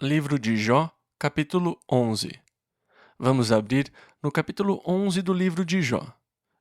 Livro de Jó, capítulo 11. Vamos abrir no capítulo 11 do livro de Jó.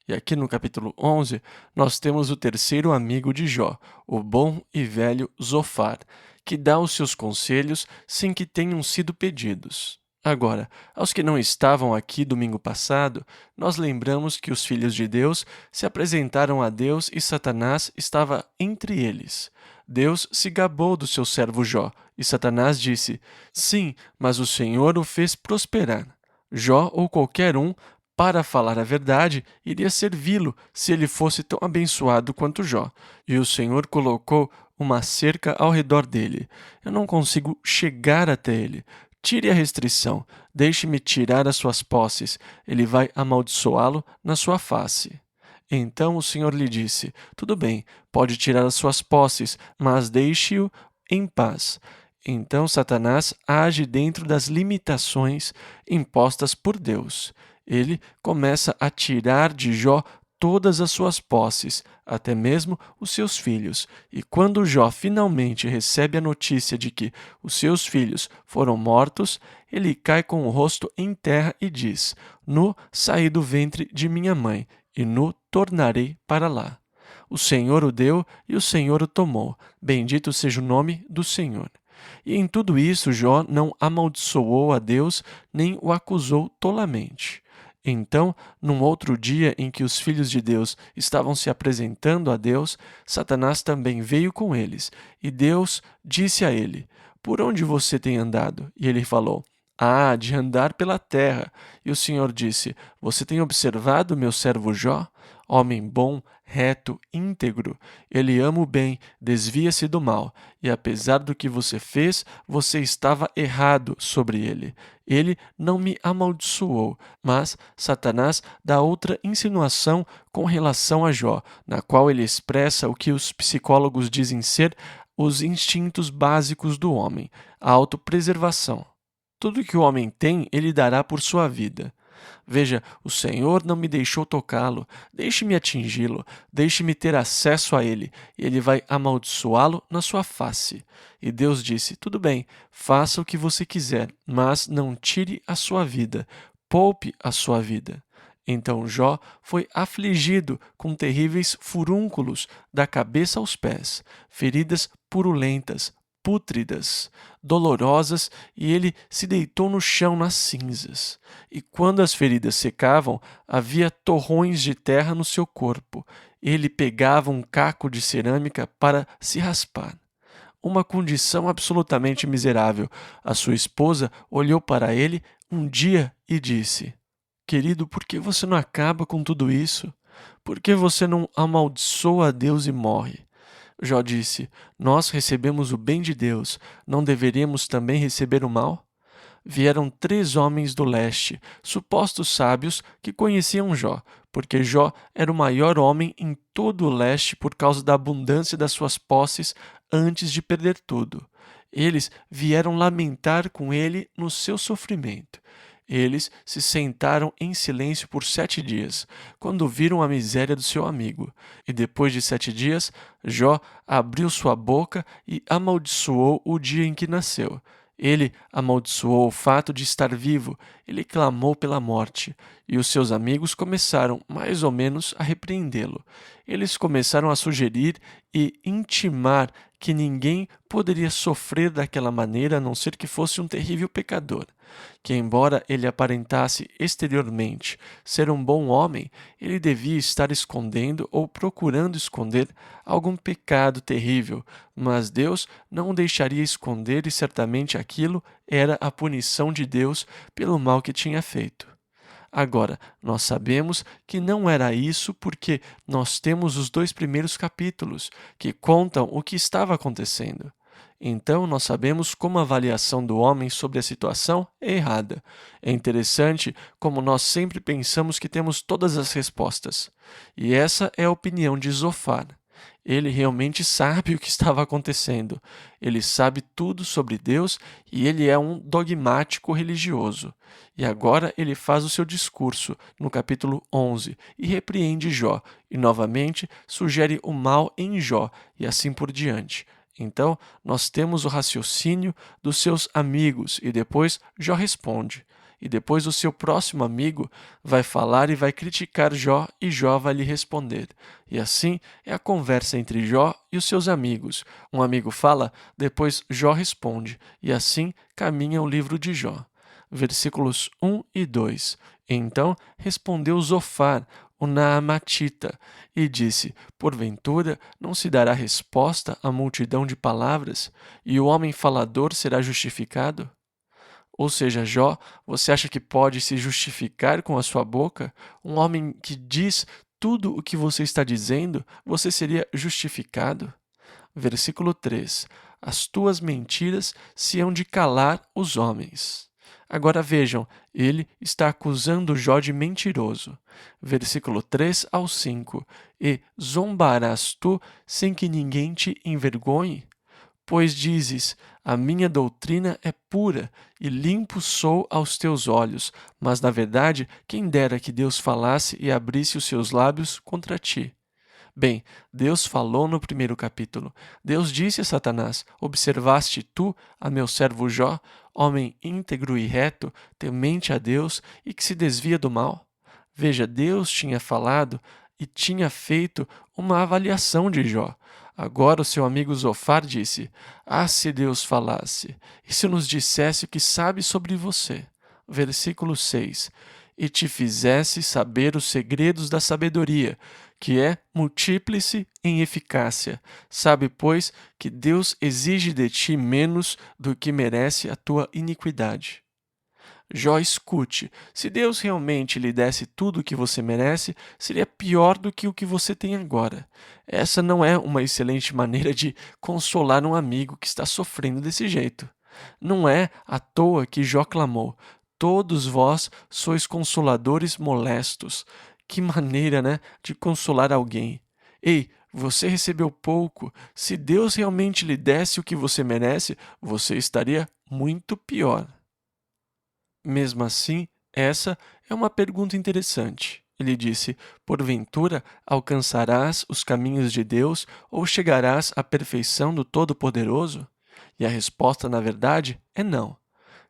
E aqui no capítulo 11, nós temos o terceiro amigo de Jó, o bom e velho Zofar, que dá os seus conselhos sem que tenham sido pedidos. Agora, aos que não estavam aqui domingo passado, nós lembramos que os filhos de Deus se apresentaram a Deus e Satanás estava entre eles. Deus se gabou do seu servo Jó, e Satanás disse: Sim, mas o Senhor o fez prosperar. Jó ou qualquer um, para falar a verdade, iria servi-lo se ele fosse tão abençoado quanto Jó. E o Senhor colocou uma cerca ao redor dele. Eu não consigo chegar até ele. Tire a restrição, deixe-me tirar as suas posses, ele vai amaldiçoá-lo na sua face. Então o Senhor lhe disse: Tudo bem, pode tirar as suas posses, mas deixe-o em paz. Então Satanás age dentro das limitações impostas por Deus. Ele começa a tirar de Jó todas as suas posses, até mesmo os seus filhos. E quando Jó finalmente recebe a notícia de que os seus filhos foram mortos, ele cai com o rosto em terra e diz: Nu saí do ventre de minha mãe, e nu tornarei para lá. O Senhor o deu e o Senhor o tomou. Bendito seja o nome do Senhor. E em tudo isso Jó não amaldiçoou a Deus, nem o acusou tolamente. Então, num outro dia em que os filhos de Deus estavam se apresentando a Deus, Satanás também veio com eles. E Deus disse a ele: Por onde você tem andado? E ele falou: de andar pela terra. E o Senhor disse: Você tem observado meu servo Jó? Homem bom, reto, íntegro. Ele ama o bem, desvia-se do mal. E apesar do que você fez, você estava errado sobre ele. Ele não me amaldiçoou. Mas Satanás dá outra insinuação com relação a Jó, na qual ele expressa o que os psicólogos dizem ser os instintos básicos do homem, a autopreservação. Tudo que o homem tem, ele dará por sua vida. Veja, o Senhor não me deixou tocá-lo, deixe-me atingi-lo, deixe-me ter acesso a ele, e ele vai amaldiçoá-lo na sua face. E Deus disse: Tudo bem, faça o que você quiser, mas não tire a sua vida, poupe a sua vida. Então Jó foi afligido com terríveis furúnculos da cabeça aos pés, feridas purulentas, pútridas, dolorosas, e ele se deitou no chão nas cinzas. E quando as feridas secavam, havia torrões de terra no seu corpo. Ele pegava um caco de cerâmica para se raspar. Uma condição absolutamente miserável. A sua esposa olhou para ele um dia e disse: Querido, por que você não acaba com tudo isso? Por que você não amaldiçoa a Deus e morre? Jó disse: Nós recebemos o bem de Deus, não deveríamos também receber o mal? Vieram 3 homens do leste, supostos sábios, que conheciam Jó, porque Jó era o maior homem em todo o leste por causa da abundância das suas posses antes de perder tudo. Eles vieram lamentar com ele no seu sofrimento. Eles se sentaram em silêncio por 7 dias, quando viram a miséria do seu amigo. E depois de 7 dias, Jó abriu sua boca e amaldiçoou o dia em que nasceu. Ele amaldiçoou o fato de estar vivo, ele clamou pela morte, e os seus amigos começaram, mais ou menos, a repreendê-lo. Eles começaram a sugerir e intimar que ninguém poderia sofrer daquela maneira a não ser que fosse um terrível pecador, que embora ele aparentasse exteriormente ser um bom homem, ele devia estar escondendo ou procurando esconder algum pecado terrível, mas Deus não o deixaria esconder e certamente aquilo era a punição de Deus pelo mal que tinha feito. Agora, nós sabemos que não era isso porque nós temos os 2 primeiros capítulos, que contam o que estava acontecendo. Então, nós sabemos como a avaliação do homem sobre a situação é errada. É interessante como nós sempre pensamos que temos todas as respostas. E essa é a opinião de Zofar. Ele realmente sabe o que estava acontecendo. Ele sabe tudo sobre Deus e ele é um dogmático religioso. E agora ele faz o seu discurso no capítulo 11 e repreende Jó, e novamente sugere o mal em Jó, e assim por diante. Então, nós temos o raciocínio dos seus amigos e depois Jó responde. E depois o seu próximo amigo vai falar e vai criticar Jó e Jó vai lhe responder. E assim é a conversa entre Jó e os seus amigos. Um amigo fala, depois Jó responde. E assim caminha o livro de Jó. Versículos 1 e 2. Então respondeu Zofar, o Naamatita, e disse: Porventura não se dará resposta à multidão de palavras, e o homem falador será justificado? Ou seja, Jó, você acha que pode se justificar com a sua boca? Um homem que diz tudo o que você está dizendo, você seria justificado? Versículo 3: As tuas mentiras se hão de calar os homens. Agora vejam, ele está acusando Jó de mentiroso. Versículo 3 ao 5: E zombarás tu sem que ninguém te envergonhe? Pois dizes: A minha doutrina é pura e limpo sou aos teus olhos, mas na verdade, quem dera que Deus falasse e abrisse os seus lábios contra ti. Bem, Deus falou no primeiro capítulo. Deus disse a Satanás: Observaste tu a meu servo Jó, homem íntegro e reto, temente a Deus e que se desvia do mal? Veja, Deus tinha falado e tinha feito uma avaliação de Jó. Agora o seu amigo Zofar disse: Ah, se Deus falasse, e se nos dissesse o que sabe sobre você. Versículo 6: E te fizesse saber os segredos da sabedoria, que é multíplice em eficácia. Sabe, pois, que Deus exige de ti menos do que merece a tua iniquidade. Jó, escute, se Deus realmente lhe desse tudo o que você merece, seria pior do que o que você tem agora. Essa não é uma excelente maneira de consolar um amigo que está sofrendo desse jeito. Não é à toa que Jó clamou: Todos vós sois consoladores molestos. Que maneira, né, de consolar alguém. Ei, você recebeu pouco. Se Deus realmente lhe desse o que você merece, você estaria muito pior. Mesmo assim, essa é uma pergunta interessante. Ele disse: Porventura alcançarás os caminhos de Deus ou chegarás à perfeição do Todo-Poderoso? E a resposta, na verdade, é não.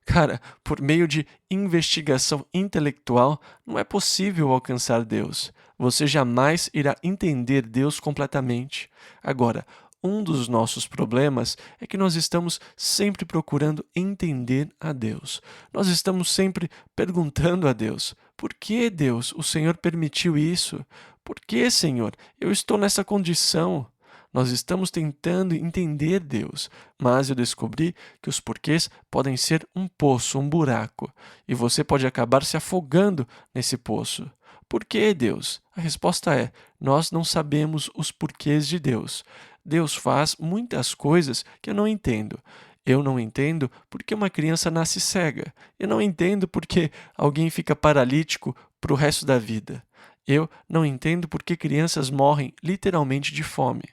Cara, por meio de investigação intelectual, não é possível alcançar Deus. Você jamais irá entender Deus completamente. Agora, um dos nossos problemas é que nós estamos sempre procurando entender a Deus. Nós estamos sempre perguntando a Deus: Por que, Deus, o Senhor permitiu isso? Por que, Senhor, eu estou nessa condição? Nós estamos tentando entender Deus, mas eu descobri que os porquês podem ser um poço, um buraco, e você pode acabar se afogando nesse poço. Por que, Deus? A resposta é: nós não sabemos os porquês de Deus. Deus faz muitas coisas que eu não entendo. Eu não entendo porque uma criança nasce cega. Eu não entendo porque alguém fica paralítico para o resto da vida. Eu não entendo porque crianças morrem literalmente de fome.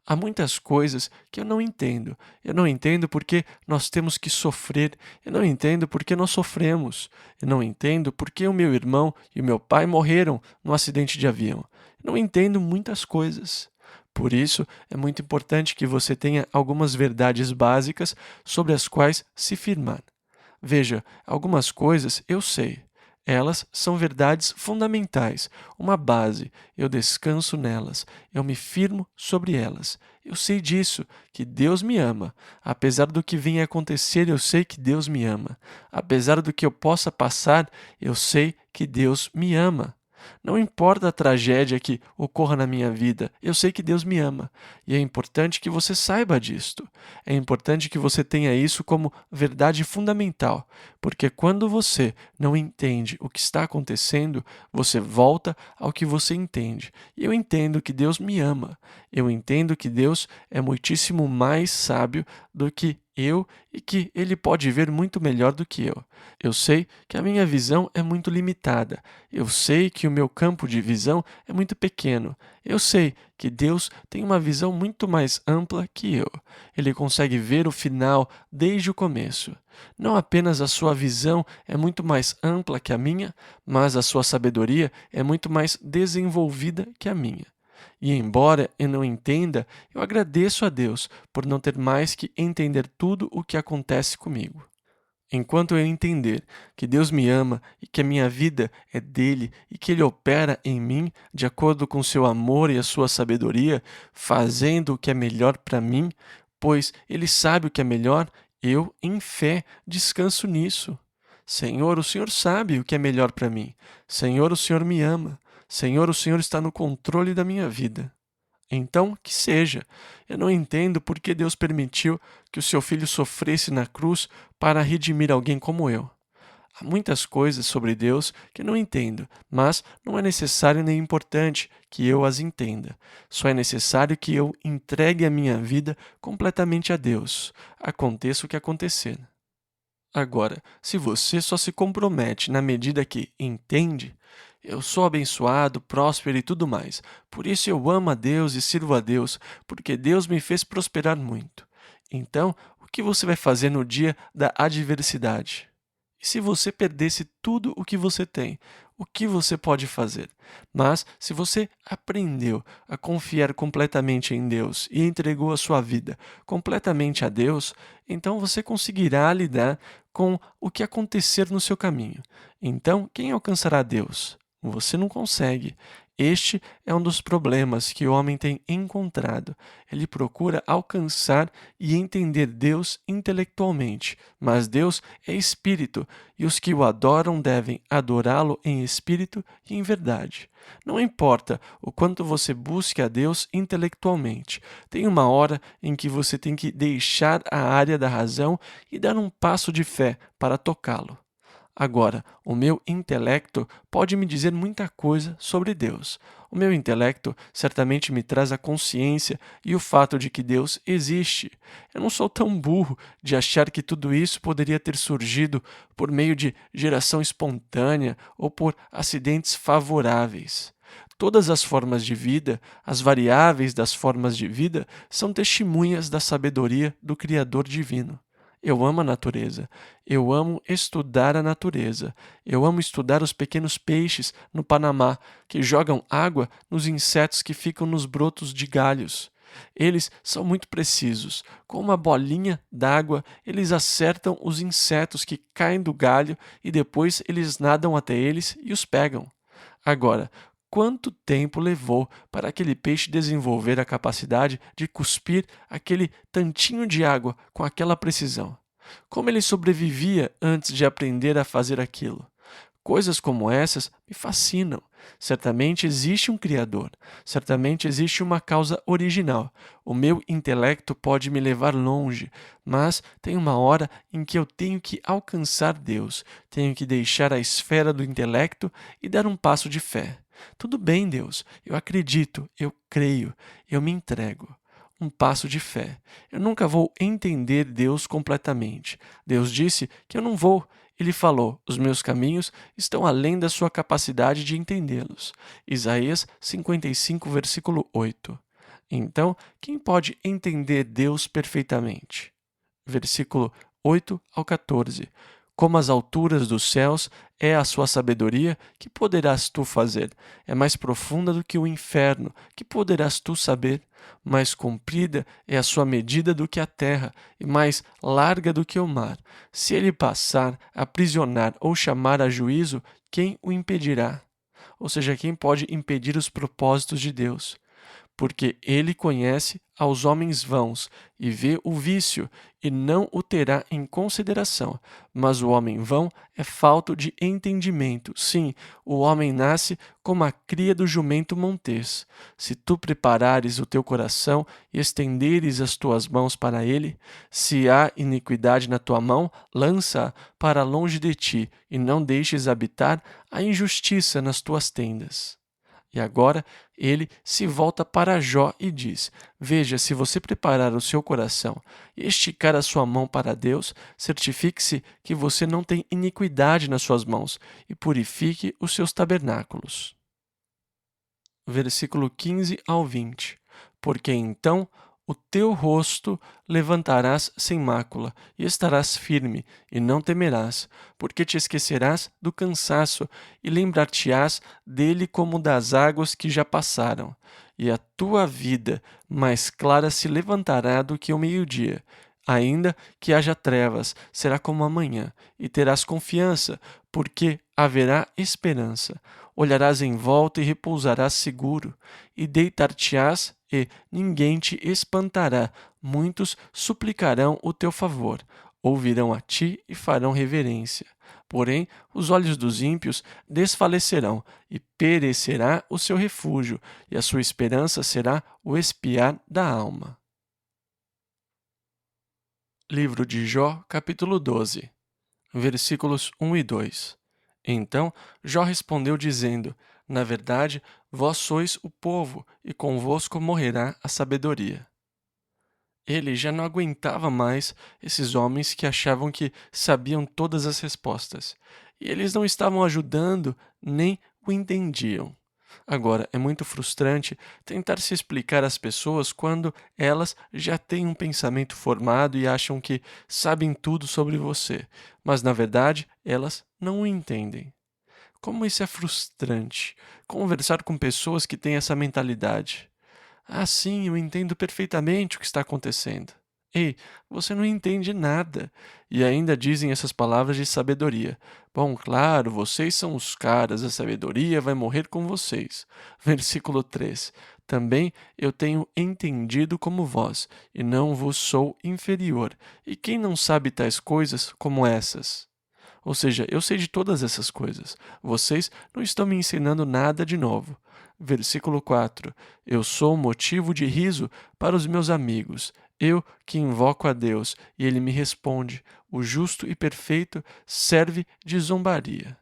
Há muitas coisas que eu não entendo. Eu não entendo porque nós temos que sofrer. Eu não entendo porque nós sofremos. Eu não entendo porque o meu irmão e o meu pai morreram num acidente de avião. Eu não entendo muitas coisas. Por isso, é muito importante que você tenha algumas verdades básicas sobre as quais se firmar. Veja, algumas coisas eu sei. Elas são verdades fundamentais, uma base. Eu descanso nelas, eu me firmo sobre elas. Eu sei disso, que Deus me ama. Apesar do que venha a acontecer, eu sei que Deus me ama. Apesar do que eu possa passar, eu sei que Deus me ama. Não importa a tragédia que ocorra na minha vida, eu sei que Deus me ama. E é importante que você saiba disto. É importante que você tenha isso como verdade fundamental, porque quando você não entende o que está acontecendo, você volta ao que você entende. E eu entendo que Deus me ama. Eu entendo que Deus é muitíssimo mais sábio do que eu e que ele pode ver muito melhor do que eu. Eu sei que a minha visão é muito limitada. Eu sei que o meu campo de visão é muito pequeno. Eu sei que Deus tem uma visão muito mais ampla que eu. Ele consegue ver o final desde o começo. Não apenas a sua visão é muito mais ampla que a minha, mas a sua sabedoria é muito mais desenvolvida que a minha. E embora eu não entenda, eu agradeço a Deus por não ter mais que entender tudo o que acontece comigo. Enquanto eu entender que Deus me ama e que a minha vida é dele e que ele opera em mim de acordo com seu amor e a sua sabedoria, fazendo o que é melhor para mim, pois ele sabe o que é melhor, eu, em fé, descanso nisso. Senhor, o Senhor sabe o que é melhor para mim. Senhor, o Senhor me ama. Senhor, o Senhor está no controle da minha vida. Então, que seja. Eu não entendo por que Deus permitiu que o seu filho sofresse na cruz para redimir alguém como eu. Há muitas coisas sobre Deus que eu não entendo, mas não é necessário nem importante que eu as entenda. Só é necessário que eu entregue a minha vida completamente a Deus, aconteça o que acontecer. Agora, se você só se compromete na medida que entende, eu sou abençoado, próspero e tudo mais. Por isso eu amo a Deus e sirvo a Deus, porque Deus me fez prosperar muito. Então, o que você vai fazer no dia da adversidade? E se você perdesse tudo o que você tem, o que você pode fazer? Mas se você aprendeu a confiar completamente em Deus e entregou a sua vida completamente a Deus, então você conseguirá lidar com o que acontecer no seu caminho. Então, quem alcançará Deus? Você não consegue. Este é um dos problemas que o homem tem encontrado. Ele procura alcançar e entender Deus intelectualmente, mas Deus é espírito e os que o adoram devem adorá-lo em espírito e em verdade. Não importa o quanto você busque a Deus intelectualmente, tem uma hora em que você tem que deixar a área da razão e dar um passo de fé para tocá-lo. Agora, o meu intelecto pode me dizer muita coisa sobre Deus. O meu intelecto certamente me traz a consciência e o fato de que Deus existe. Eu não sou tão burro de achar que tudo isso poderia ter surgido por meio de geração espontânea ou por acidentes favoráveis. Todas as formas de vida, as variáveis das formas de vida, são testemunhas da sabedoria do Criador divino. Eu amo a natureza. Eu amo estudar a natureza. Eu amo estudar os pequenos peixes no Panamá que jogam água nos insetos que ficam nos brotos de galhos. Eles são muito precisos. Com uma bolinha d'água, eles acertam os insetos que caem do galho e depois eles nadam até eles e os pegam. Agora, quanto tempo levou para aquele peixe desenvolver a capacidade de cuspir aquele tantinho de água com aquela precisão? Como ele sobrevivia antes de aprender a fazer aquilo? Coisas como essas me fascinam. Certamente existe um Criador, certamente existe uma causa original. O meu intelecto pode me levar longe, mas tem uma hora em que eu tenho que alcançar Deus, tenho que deixar a esfera do intelecto e dar um passo de fé. Tudo bem, Deus, eu acredito, eu creio, eu me entrego. Um passo de fé. Eu nunca vou entender Deus completamente. Deus disse que eu não vou. Ele falou: os meus caminhos estão além da sua capacidade de entendê-los. Isaías 55, versículo 8. Então, quem pode entender Deus perfeitamente? Versículo 8 ao 14. Como as alturas dos céus é a sua sabedoria, que poderás tu fazer? É mais profunda do que o inferno, que poderás tu saber? Mais comprida é a sua medida do que a terra, e mais larga do que o mar. Se ele passar, aprisionar ou chamar a juízo, quem o impedirá? Ou seja, quem pode impedir os propósitos de Deus? Porque ele conhece aos homens vãos e vê o vício, e não o terá em consideração. Mas o homem vão é falto de entendimento. Sim, o homem nasce como a cria do jumento montês. Se tu preparares o teu coração e estenderes as tuas mãos para ele, se há iniquidade na tua mão, lança-a para longe de ti, e não deixes habitar a injustiça nas tuas tendas. E agora ele se volta para Jó e diz: veja, se você preparar o seu coração e esticar a sua mão para Deus, certifique-se que você não tem iniquidade nas suas mãos e purifique os seus tabernáculos. Versículo 15 ao 20. Porque então o teu rosto levantarás sem mácula, e estarás firme, e não temerás, porque te esquecerás do cansaço, e lembrar-te-ás dele como das águas que já passaram. e a tua vida mais clara se levantará do que o meio-dia. Ainda que haja trevas, será como amanhã, e terás confiança, porque haverá esperança. Olharás em volta e repousarás seguro, e deitar-te-ás, e ninguém te espantará. Muitos suplicarão o teu favor, ouvirão a ti e farão reverência. Porém, os olhos dos ímpios desfalecerão, e perecerá o seu refúgio, e a sua esperança será o espiar da alma. Livro de Jó, capítulo 12, versículos 1 e 2. Então Jó respondeu dizendo: Na verdade, vós sois o povo, e convosco morrerá a sabedoria. Ele já não aguentava mais esses homens que achavam que sabiam todas as respostas, e eles não estavam ajudando nem o entendiam. Agora, é muito frustrante tentar se explicar às pessoas quando elas já têm um pensamento formado e acham que sabem tudo sobre você, mas na verdade elas não o entendem. Como isso é frustrante, conversar com pessoas que têm essa mentalidade. Ah, sim, eu entendo perfeitamente o que está acontecendo. Ei, você não entende nada. E ainda dizem essas palavras de sabedoria. Bom, claro, vocês são os caras, a sabedoria vai morrer com vocês. Versículo 3. Também eu tenho entendido como vós, e não vos sou inferior. E quem não sabe tais coisas como essas? Ou seja, eu sei de todas essas coisas. Vocês não estão me ensinando nada de novo. Versículo 4. Eu sou motivo de riso para os meus amigos. Eu que invoco a Deus, e ele me responde. O justo e perfeito serve de zombaria.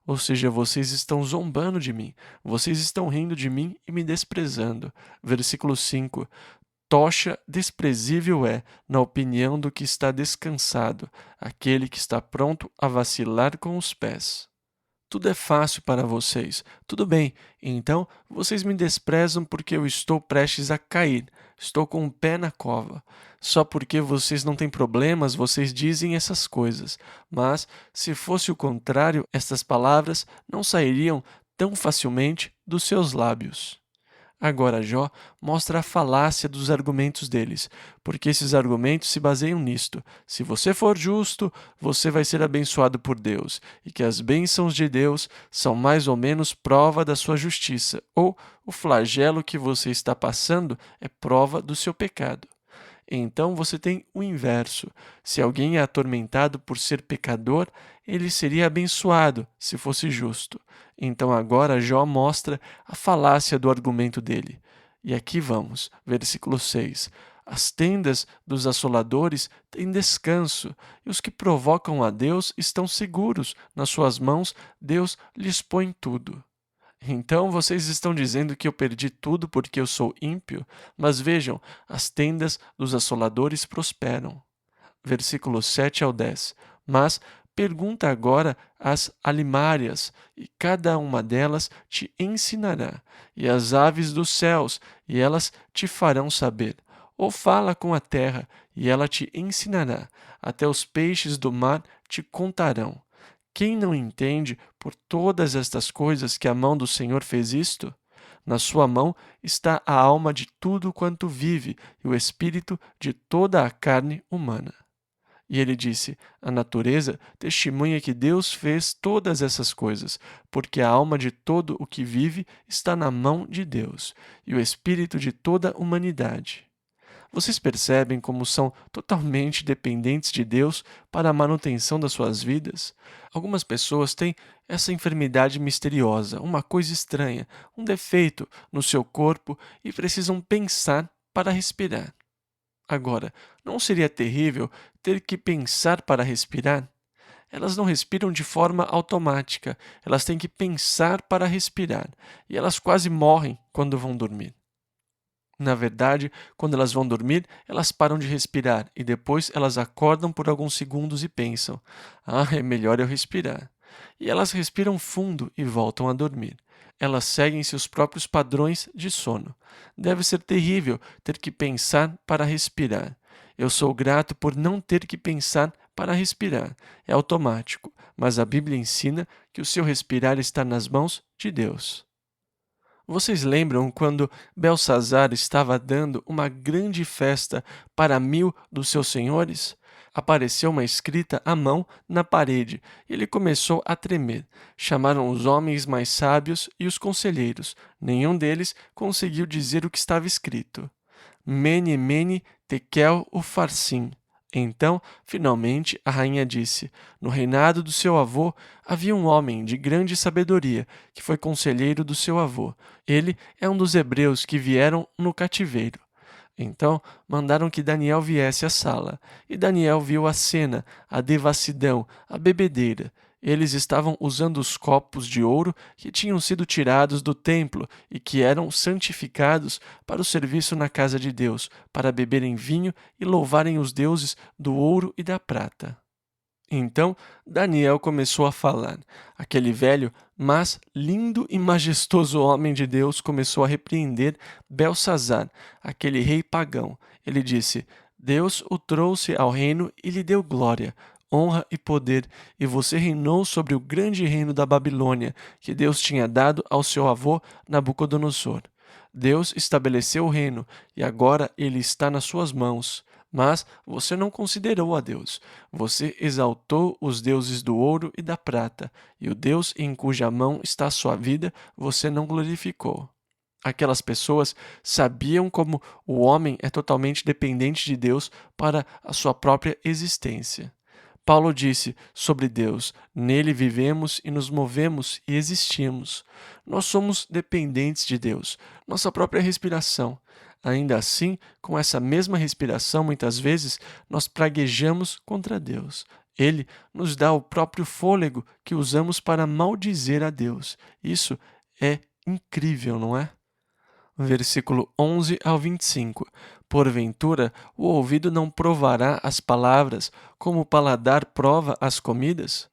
Ou seja, vocês estão zombando de mim, vocês estão rindo de mim e me desprezando. Versículo 5. Tocha desprezível é, na opinião do que está descansado, aquele que está pronto a vacilar com os pés. Tudo é fácil para vocês. Tudo bem, então vocês me desprezam porque eu estou prestes a cair. Estou com o pé na cova. Só porque vocês não têm problemas, vocês dizem essas coisas. Mas, se fosse o contrário, estas palavras não sairiam tão facilmente dos seus lábios. Agora, Jó mostra a falácia dos argumentos deles, porque esses argumentos se baseiam nisto. Se você for justo, você vai ser abençoado por Deus, e que as bênçãos de Deus são mais ou menos prova da sua justiça, ou o flagelo que você está passando é prova do seu pecado. Então você tem o inverso. Se alguém é atormentado por ser pecador, ele seria abençoado se fosse justo. Então agora Jó mostra a falácia do argumento dele. E aqui vamos, versículo 6. As tendas dos assoladores têm descanso, e os que provocam a Deus estão seguros. Nas suas mãos, Deus lhes põe tudo. Então vocês estão dizendo que eu perdi tudo porque eu sou ímpio? Mas vejam, as tendas dos assoladores prosperam. Versículos 7 ao 10. Mas pergunta agora às alimárias, e cada uma delas te ensinará, e às aves dos céus, e elas te farão saber. Ou fala com a terra, e ela te ensinará, até os peixes do mar te contarão. Quem não entende por todas estas coisas que a mão do Senhor fez isto? Na sua mão está a alma de tudo quanto vive e o espírito de toda a carne humana. E ele disse: A natureza testemunha que Deus fez todas essas coisas, porque a alma de todo o que vive está na mão de Deus, e o espírito de toda a humanidade. Vocês percebem como são totalmente dependentes de Deus para a manutenção das suas vidas? Algumas pessoas têm essa enfermidade misteriosa, uma coisa estranha, um defeito no seu corpo e precisam pensar para respirar. Agora, não seria terrível ter que pensar para respirar? Elas não respiram de forma automática, elas têm que pensar para respirar, e elas quase morrem quando vão dormir. Na verdade, quando elas vão dormir, elas param de respirar e depois elas acordam por alguns segundos e pensam: Ah, é melhor eu respirar. E elas respiram fundo e voltam a dormir. Elas seguem seus próprios padrões de sono. Deve ser terrível ter que pensar para respirar. Eu sou grato por não ter que pensar para respirar. É automático, mas a Bíblia ensina que o seu respirar está nas mãos de Deus. Vocês lembram quando Belsazar estava dando uma grande festa para 1000 dos seus senhores? Apareceu uma escrita à mão na parede e ele começou a tremer. Chamaram os homens mais sábios e os conselheiros. Nenhum deles conseguiu dizer o que estava escrito. Mene, mene, tekel, ufarsim. Então, finalmente, a rainha disse: No reinado do seu avô havia um homem de grande sabedoria, que foi conselheiro do seu avô. Ele é um dos hebreus que vieram no cativeiro. Então mandaram que Daniel viesse à sala, e Daniel viu a cena, a devassidão, a bebedeira. Eles estavam usando os copos de ouro que tinham sido tirados do templo e que eram santificados para o serviço na casa de Deus, para beberem vinho e louvarem os deuses do ouro e da prata. Então Daniel começou a falar. Aquele velho, mas lindo e majestoso homem de Deus começou a repreender Belsazar, aquele rei pagão. Ele disse: Deus o trouxe ao reino e lhe deu glória, honra e poder, e você reinou sobre o grande reino da Babilônia, que Deus tinha dado ao seu avô Nabucodonosor. Deus estabeleceu o reino, e agora ele está nas suas mãos. Mas você não considerou a Deus. Você exaltou os deuses do ouro e da prata, e o Deus em cuja mão está a sua vida, você não glorificou. Aquelas pessoas sabiam como o homem é totalmente dependente de Deus para a sua própria existência. Paulo disse sobre Deus: Nele vivemos e nos movemos e existimos. Nós somos dependentes de Deus, nossa própria respiração. Ainda assim, com essa mesma respiração, muitas vezes nós praguejamos contra Deus. Ele nos dá o próprio fôlego que usamos para maldizer a Deus. Isso é incrível, não é? Versículo 11 ao 25. Porventura, o ouvido não provará as palavras, como o paladar prova as comidas?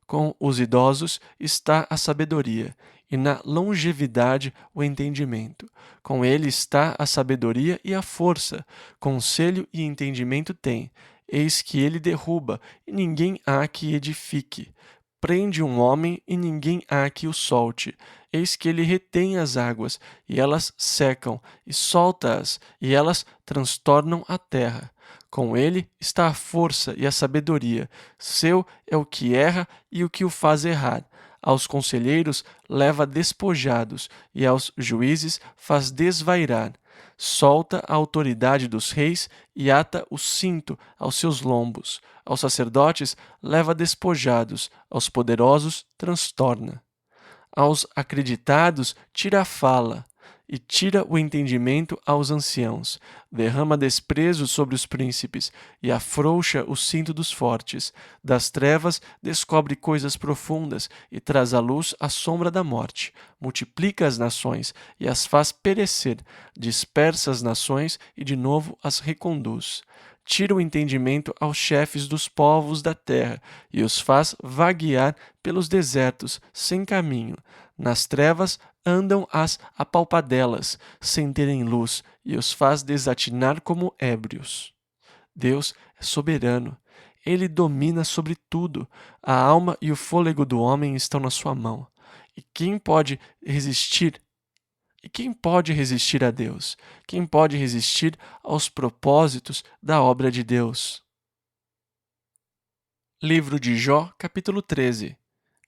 Com os idosos está a sabedoria, e na longevidade o entendimento. Com ele está a sabedoria e a força. Conselho e entendimento tem. Eis que ele derruba, e ninguém há que edifique. Prende um homem, e ninguém há que o solte. Eis que ele retém as águas, e elas secam, e solta-as, e elas transtornam a terra. Com ele está a força e a sabedoria. Seu é o que erra e o que o faz errar. Aos conselheiros leva despojados, e aos juízes faz desvairar. Solta a autoridade dos reis e ata o cinto aos seus lombos. Aos sacerdotes leva despojados, aos poderosos transtorna. Aos acreditados tira a fala, e tira o entendimento aos anciãos. Derrama desprezo sobre os príncipes, e afrouxa o cinto dos fortes. Das trevas descobre coisas profundas, e traz à luz a sombra da morte. Multiplica as nações, e as faz perecer. Dispersa as nações, e de novo as reconduz. Tira o entendimento aos chefes dos povos da terra, e os faz vaguear pelos desertos, sem caminho. Nas trevas andam as apalpadelas, sem terem luz, e os faz desatinar como ébrios. Deus é soberano. Ele domina sobre tudo. A alma e o fôlego do homem estão na sua mão. E quem pode resistir? E quem pode resistir a Deus? Quem pode resistir aos propósitos da obra de Deus? Livro de Jó, capítulo 13,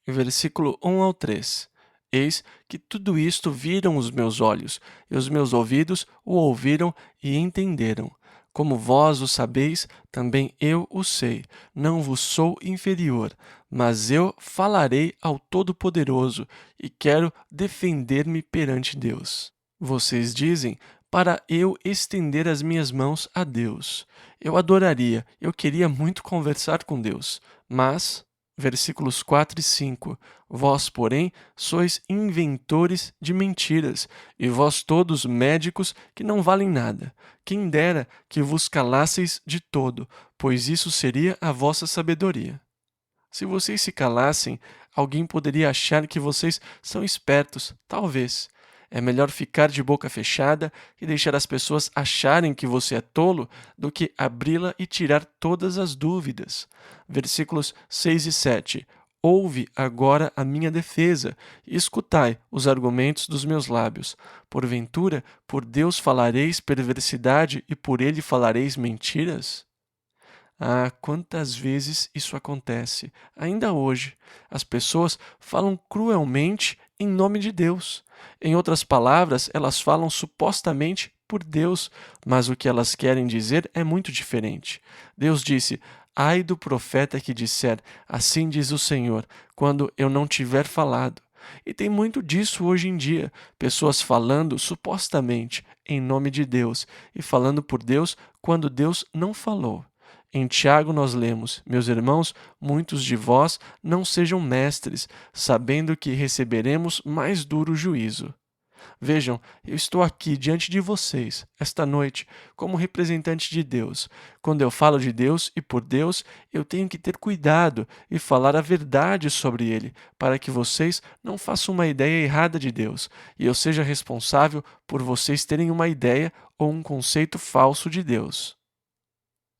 versículo 1 ao 3. Eis que tudo isto viram os meus olhos, e os meus ouvidos o ouviram e entenderam. Como vós o sabeis, também eu o sei. Não vos sou inferior, mas eu falarei ao Todo-Poderoso e quero defender-me perante Deus. Vocês dizem: para eu estender as minhas mãos a Deus. Eu adoraria, eu queria muito conversar com Deus, mas versículos 4 e 5. Vós, porém, sois inventores de mentiras, e vós todos médicos que não valem nada. Quem dera que vos calasseis de todo, pois isso seria a vossa sabedoria. Se vocês se calassem, alguém poderia achar que vocês são espertos, talvez. É melhor ficar de boca fechada e deixar as pessoas acharem que você é tolo do que abri-la e tirar todas as dúvidas. Versículos 6 e 7. Ouve agora a minha defesa e escutai os argumentos dos meus lábios. Porventura, por Deus falareis perversidade e por ele falareis mentiras? Ah, quantas vezes isso acontece, ainda hoje. As pessoas falam cruelmente em nome de Deus. Em outras palavras, elas falam supostamente por Deus, mas o que elas querem dizer é muito diferente. Deus disse: Ai do profeta que disser, assim diz o Senhor, quando eu não tiver falado. E tem muito disso hoje em dia, pessoas falando supostamente em nome de Deus e falando por Deus quando Deus não falou. Em Tiago nós lemos: Meus irmãos, muitos de vós não sejam mestres, sabendo que receberemos mais duro juízo. Vejam, eu estou aqui diante de vocês, esta noite, como representante de Deus. Quando eu falo de Deus e por Deus, eu tenho que ter cuidado e falar a verdade sobre Ele, para que vocês não façam uma ideia errada de Deus e eu seja responsável por vocês terem uma ideia ou um conceito falso de Deus.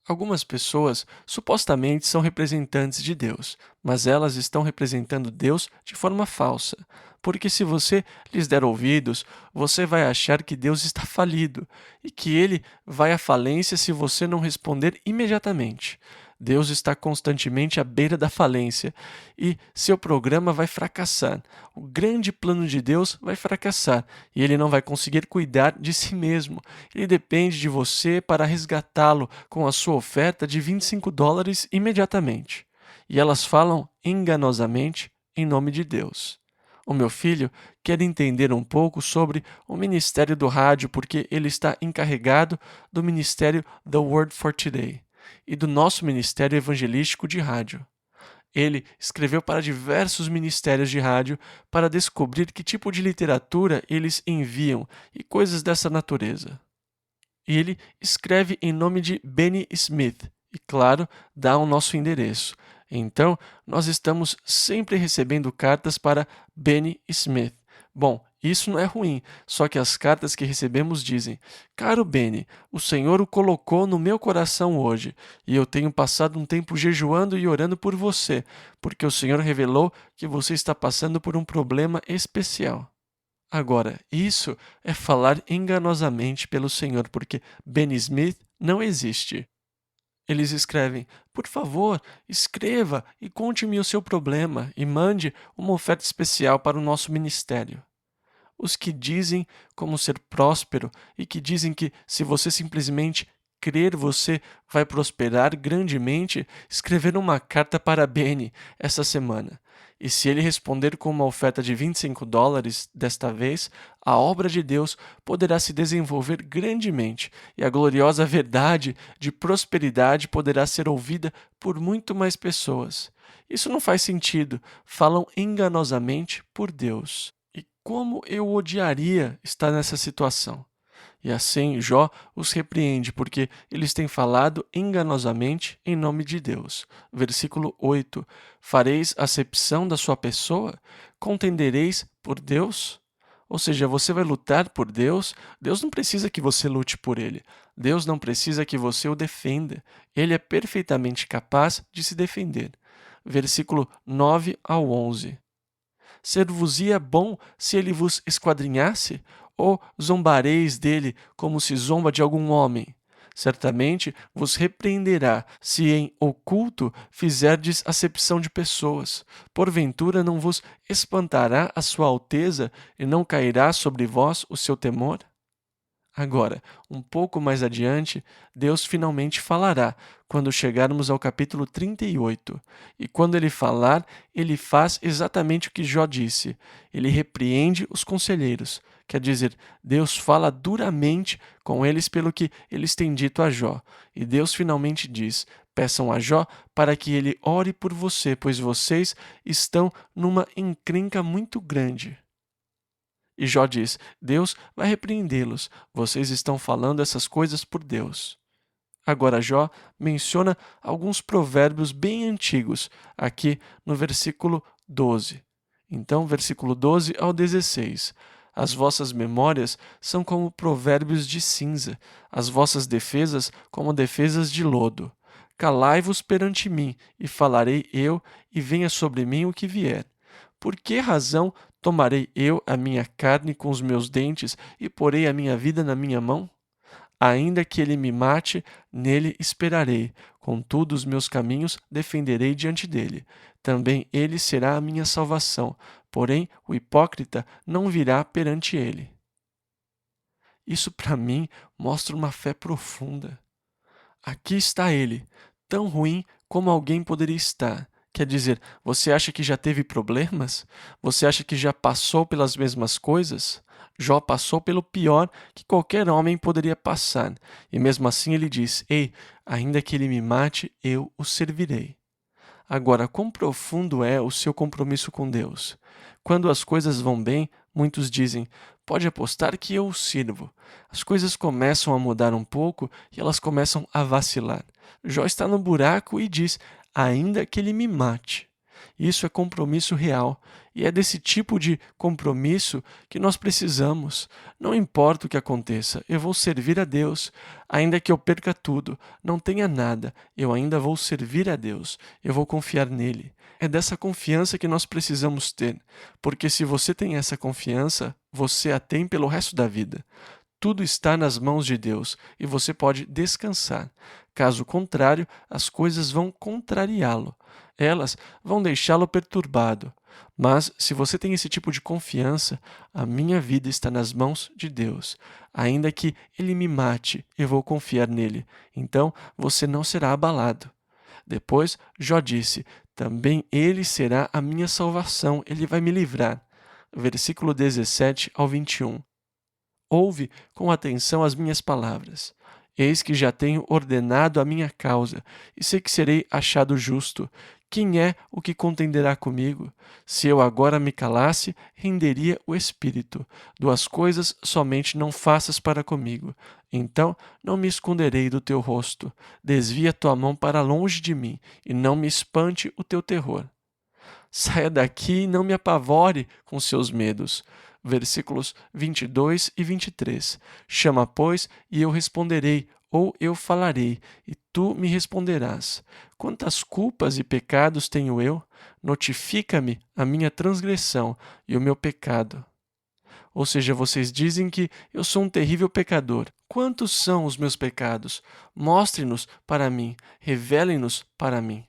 Algumas pessoas supostamente são representantes de Deus, mas elas estão representando Deus de forma falsa. Porque se você lhes der ouvidos, você vai achar que Deus está falido e que ele vai à falência se você não responder imediatamente. Deus está constantemente à beira da falência e seu programa vai fracassar. O grande plano de Deus vai fracassar e ele não vai conseguir cuidar de si mesmo. Ele depende de você para resgatá-lo com a sua oferta de $25 imediatamente. E elas falam enganosamente em nome de Deus. O meu filho quer entender um pouco sobre o ministério do rádio porque ele está encarregado do ministério The Word for Today e do nosso ministério evangelístico de rádio. Ele escreveu para diversos ministérios de rádio para descobrir que tipo de literatura eles enviam e coisas dessa natureza. E ele escreve em nome de Benny Smith e, claro, dá o nosso endereço. Então, nós estamos sempre recebendo cartas para Benny Smith. Bom, isso não é ruim, só que as cartas que recebemos dizem: Caro Benny, o Senhor o colocou no meu coração hoje, e eu tenho passado um tempo jejuando e orando por você, porque o Senhor revelou que você está passando por um problema especial. Agora, isso é falar enganosamente pelo Senhor, porque Benny Smith não existe. Eles escrevem: Por favor, escreva e conte-me o seu problema e mande uma oferta especial para o nosso ministério. Os que dizem como ser próspero e que dizem que se você simplesmente crer, você vai prosperar grandemente, escreveram uma carta para Benny essa semana. E se ele responder com uma oferta de $25 desta vez, a obra de Deus poderá se desenvolver grandemente e a gloriosa verdade de prosperidade poderá ser ouvida por muito mais pessoas. Isso não faz sentido. Falam enganosamente por Deus. E como eu odiaria estar nessa situação? E assim Jó os repreende, porque eles têm falado enganosamente em nome de Deus. Versículo 8: Fareis acepção da sua pessoa? Contendereis por Deus? Ou seja, você vai lutar por Deus? Deus não precisa que você lute por ele. Deus não precisa que você o defenda. Ele é perfeitamente capaz de se defender. Versículo 9 ao 11. Ser-vos-ia bom se ele vos esquadrinhasse? Ou zombareis dele como se zomba de algum homem? Certamente vos repreenderá, se em oculto fizerdes acepção de pessoas. Porventura não vos espantará a sua alteza e não cairá sobre vós o seu temor? Agora, um pouco mais adiante, Deus finalmente falará, quando chegarmos ao capítulo 38. E quando ele falar, ele faz exatamente o que Jó disse. Ele repreende os conselheiros. Quer dizer, Deus fala duramente com eles pelo que eles têm dito a Jó. E Deus finalmente diz: peçam a Jó para que ele ore por você, pois vocês estão numa encrenca muito grande. E Jó diz: Deus vai repreendê-los. Vocês estão falando essas coisas por Deus. Agora Jó menciona alguns provérbios bem antigos, aqui no versículo 12. Então, versículo 12 ao 16. As vossas memórias são como provérbios de cinza, as vossas defesas como defesas de lodo. calai-vos perante mim, e falarei eu, e venha sobre mim o que vier. Por que razão tomarei eu a minha carne com os meus dentes e porei a minha vida na minha mão? Ainda que ele me mate, nele esperarei. Contudo, os meus caminhos defenderei diante dele. Também ele será a minha salvação. Porém, o hipócrita não virá perante ele. Isso para mim mostra uma fé profunda. Aqui está ele, tão ruim como alguém poderia estar. Quer dizer, você acha que já teve problemas? Você acha que já passou pelas mesmas coisas? Jó passou pelo pior que qualquer homem poderia passar. E mesmo assim ele diz: Ei, ainda que ele me mate, eu o servirei. Agora, quão profundo é o seu compromisso com Deus? Quando as coisas vão bem, muitos dizem: pode apostar que eu o sirvo. As coisas começam a mudar um pouco e elas começam a vacilar. Jó está no buraco e diz: ainda que ele me mate. Isso é compromisso real. E é desse tipo de compromisso que nós precisamos. Não importa o que aconteça, eu vou servir a Deus. Ainda que eu perca tudo, não tenha nada, eu ainda vou servir a Deus. Eu vou confiar nele. É dessa confiança que nós precisamos ter. Porque se você tem essa confiança, você a tem pelo resto da vida. Tudo está nas mãos de Deus e você pode descansar. Caso contrário, as coisas vão contrariá-lo. Elas vão deixá-lo perturbado. Mas, se você tem esse tipo de confiança, a minha vida está nas mãos de Deus. Ainda que ele me mate, eu vou confiar nele. Então, você não será abalado. Depois, Jó disse: também ele será a minha salvação, ele vai me livrar. Versículo 17 ao 21. Ouve com atenção as minhas palavras. Eis que já tenho ordenado a minha causa, e sei que serei achado justo. Quem é o que contenderá comigo? Se eu agora me calasse, renderia o espírito. Duas coisas somente não faças para comigo. Então não me esconderei do teu rosto. Desvia tua mão para longe de mim, e não me espante o teu terror. Saia daqui e não me apavore com seus medos. Versículos 22 e 23. Chama, pois, e eu responderei, ou eu falarei, e tu me responderás. Quantas culpas e pecados tenho eu? Notifica-me a minha transgressão e o meu pecado. Ou seja, vocês dizem que eu sou um terrível pecador. Quantos são os meus pecados? Mostre-nos para mim, revele-nos para mim.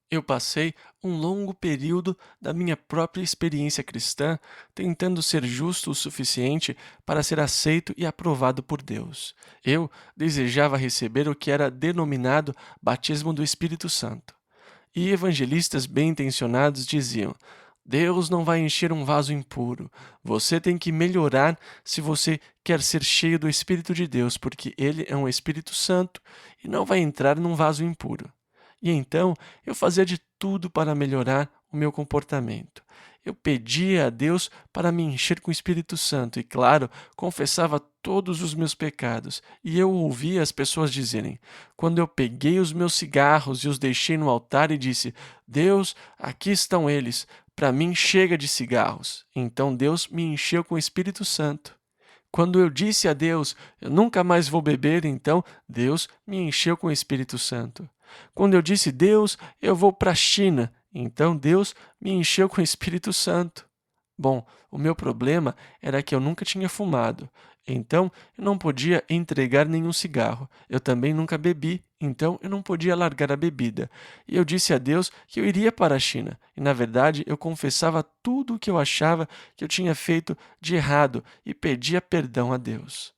Eu passei um longo período da minha própria experiência cristã tentando ser justo o suficiente para ser aceito e aprovado por Deus. Eu desejava receber o que era denominado batismo do Espírito Santo. E evangelistas bem-intencionados diziam: Deus não vai encher um vaso impuro. Você tem que melhorar se você quer ser cheio do Espírito de Deus, porque Ele é um Espírito Santo e não vai entrar num vaso impuro. E então eu fazia de tudo para melhorar o meu comportamento. Eu pedia a Deus para me encher com o Espírito Santo e, claro, confessava todos os meus pecados. E eu ouvia as pessoas dizerem: quando eu peguei os meus cigarros e os deixei no altar e disse: Deus, aqui estão eles, para mim chega de cigarros. Então Deus me encheu com o Espírito Santo. Quando eu disse a Deus: eu nunca mais vou beber, então Deus me encheu com o Espírito Santo. Quando eu disse: Deus, eu vou para a China, então Deus me encheu com o Espírito Santo. Bom, o meu problema era que eu nunca tinha fumado, então eu não podia entregar nenhum cigarro. Eu também nunca bebi, então eu não podia largar a bebida. E eu disse a Deus que eu iria para a China, e na verdade eu confessava tudo o que eu achava que eu tinha feito de errado e pedia perdão a Deus.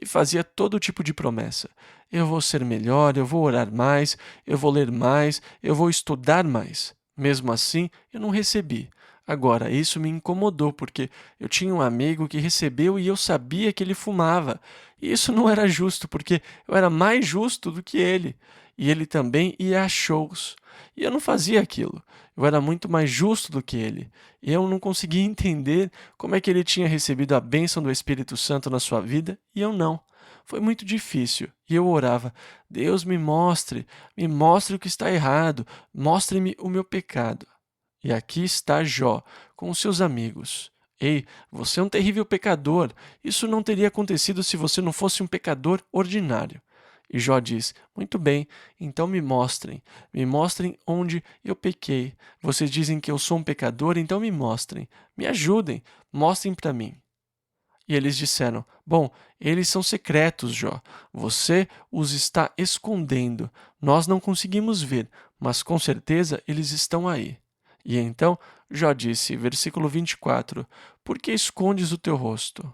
E fazia todo tipo de promessa. Eu vou ser melhor, eu vou orar mais, eu vou ler mais, eu vou estudar mais. Mesmo assim, eu não recebi. Agora, isso me incomodou, porque eu tinha um amigo que recebeu e eu sabia que ele fumava. E isso não era justo, porque eu era mais justo do que ele. E ele também ia a shows. E eu não fazia aquilo. Eu era muito mais justo do que ele. E eu não conseguia entender como é que ele tinha recebido a bênção do Espírito Santo na sua vida e eu não. Foi muito difícil. E eu orava: Deus, me mostre o que está errado, mostre-me o meu pecado. E aqui está Jó, com os seus amigos. Ei, você é um terrível pecador. Isso não teria acontecido se você não fosse um pecador ordinário. E Jó diz: Muito bem, então me mostrem onde eu pequei. Vocês dizem que eu sou um pecador, então me ajudem, mostrem para mim. E eles disseram: Bom, eles são secretos, Jó. Você os está escondendo. Nós não conseguimos ver, mas com certeza eles estão aí. E então Jó disse, versículo 24: Por que escondes o teu rosto?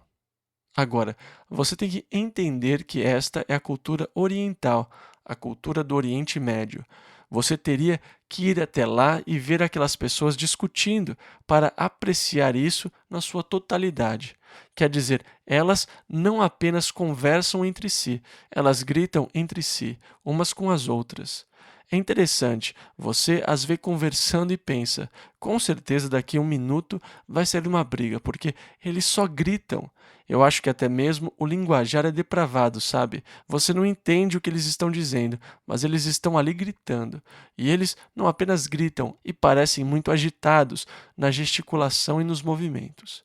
Agora, você tem que entender que esta é a cultura oriental, a cultura do Oriente Médio. Você teria que ir até lá e ver aquelas pessoas discutindo para apreciar isso na sua totalidade. Quer dizer, elas não apenas conversam entre si, elas gritam entre si, umas com as outras. É interessante, você as vê conversando e pensa, com certeza daqui a um minuto vai ser uma briga, porque eles só gritam. Eu acho que até mesmo o linguajar é depravado, sabe? Você não entende o que eles estão dizendo, mas eles estão ali gritando. E eles não apenas gritam e parecem muito agitados na gesticulação e nos movimentos.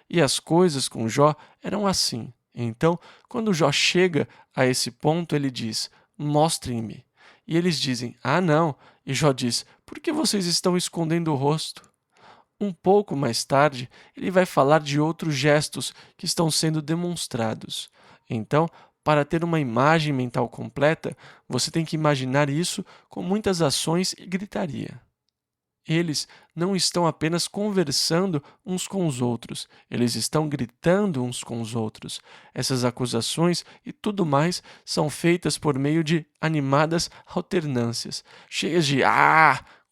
E as coisas com Jó eram assim. Então, quando Jó chega a esse ponto, ele diz: Mostrem-me. E eles dizem: Ah, não. E Jó diz: Por que vocês estão escondendo o rosto? Um pouco mais tarde, ele vai falar de outros gestos que estão sendo demonstrados. Então, para ter uma imagem mental completa, você tem que imaginar isso com muitas ações e gritaria. Eles não estão apenas conversando uns com os outros, eles estão gritando uns com os outros. Essas acusações e tudo mais são feitas por meio de animadas alternâncias, cheias de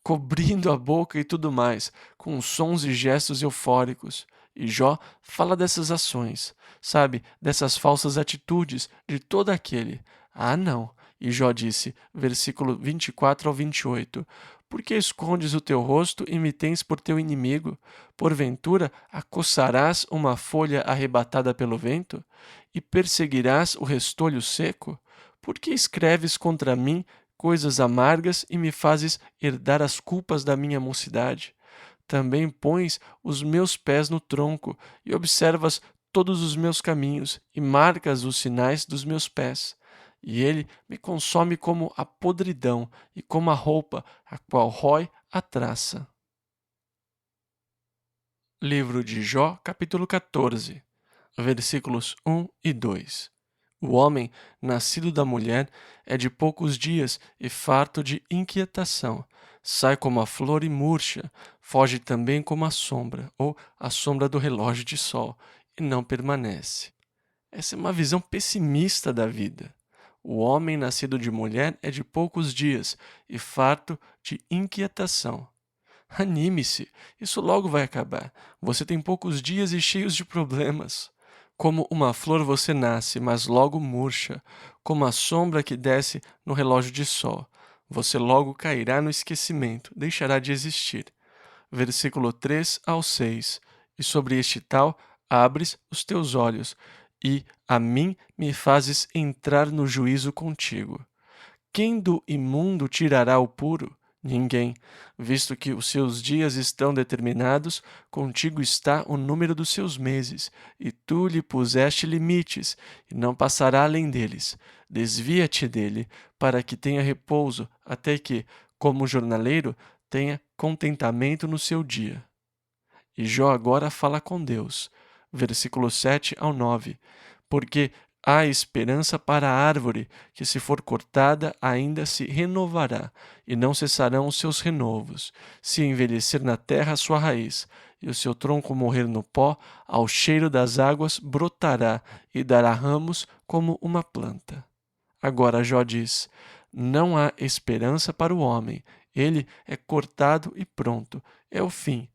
cobrindo a boca e tudo mais, com sons e gestos eufóricos. E Jó fala dessas ações, sabe, dessas falsas atitudes de todo aquele. Ah, não. E Jó disse, versículo 24 ao 28, Por que escondes o teu rosto e me tens por teu inimigo? Porventura acossarás uma folha arrebatada pelo vento? E perseguirás o restolho seco? Por que escreves contra mim coisas amargas e me fazes herdar as culpas da minha mocidade? Também pões os meus pés no tronco e observas todos os meus caminhos e marcas os sinais dos meus pés. E ele me consome como a podridão e como a roupa, a qual rói a traça. Livro de Jó, capítulo 14, versículos 1 e 2. O homem, nascido da mulher, é de poucos dias e farto de inquietação. Sai como a flor e murcha, foge também como a sombra, ou a sombra do relógio de sol, e não permanece. Essa é uma visão pessimista da vida. O homem nascido de mulher é de poucos dias e farto de inquietação. Anime-se, isso logo vai acabar. Você tem poucos dias e cheios de problemas. Como uma flor você nasce, mas logo murcha, como a sombra que desce no relógio de sol. Você logo cairá no esquecimento, deixará de existir. Versículo 3 ao 6. E sobre este tal abres os teus olhos, e a mim me fazes entrar no juízo contigo. Quem do imundo tirará o puro? Ninguém, visto que os seus dias estão determinados, contigo está o número dos seus meses, e tu lhe puseste limites, e não passará além deles. Desvia-te dele, para que tenha repouso, até que, como jornaleiro, tenha contentamento no seu dia. E Jó agora fala com Deus. Versículo 7 ao 9. Porque há esperança para a árvore, que se for cortada ainda se renovará, e não cessarão os seus renovos. Se envelhecer na terra a sua raiz, e o seu tronco morrer no pó, ao cheiro das águas brotará, e dará ramos como uma planta. Agora Jó diz: Não há esperança para o homem, ele é cortado e pronto, é o fim.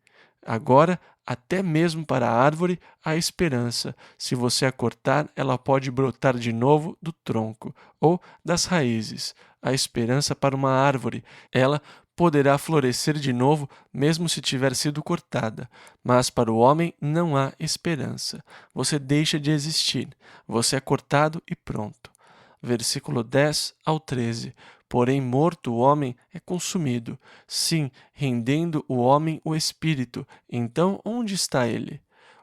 Agora, até mesmo para a árvore há esperança. Se você a cortar, ela pode brotar de novo do tronco ou das raízes. Há esperança para uma árvore. Ela poderá florescer de novo, mesmo se tiver sido cortada. Mas para o homem não há esperança. Você deixa de existir. Você é cortado e pronto. Versículo 10 ao 13. Porém, morto o homem é consumido, sim, rendendo o homem o espírito. Então, onde está ele?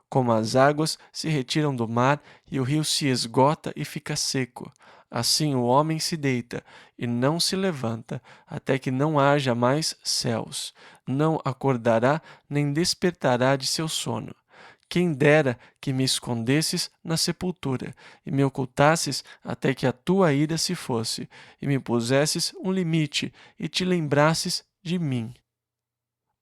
Como as águas se retiram do mar e o rio se esgota e fica seco, Assim o homem se deita e não se levanta, até que não haja mais céus. Não acordará nem despertará de seu sono. Quem dera que me escondesses na sepultura e me ocultasses até que a tua ira se fosse, e me pusesses um limite e te lembrasses de mim.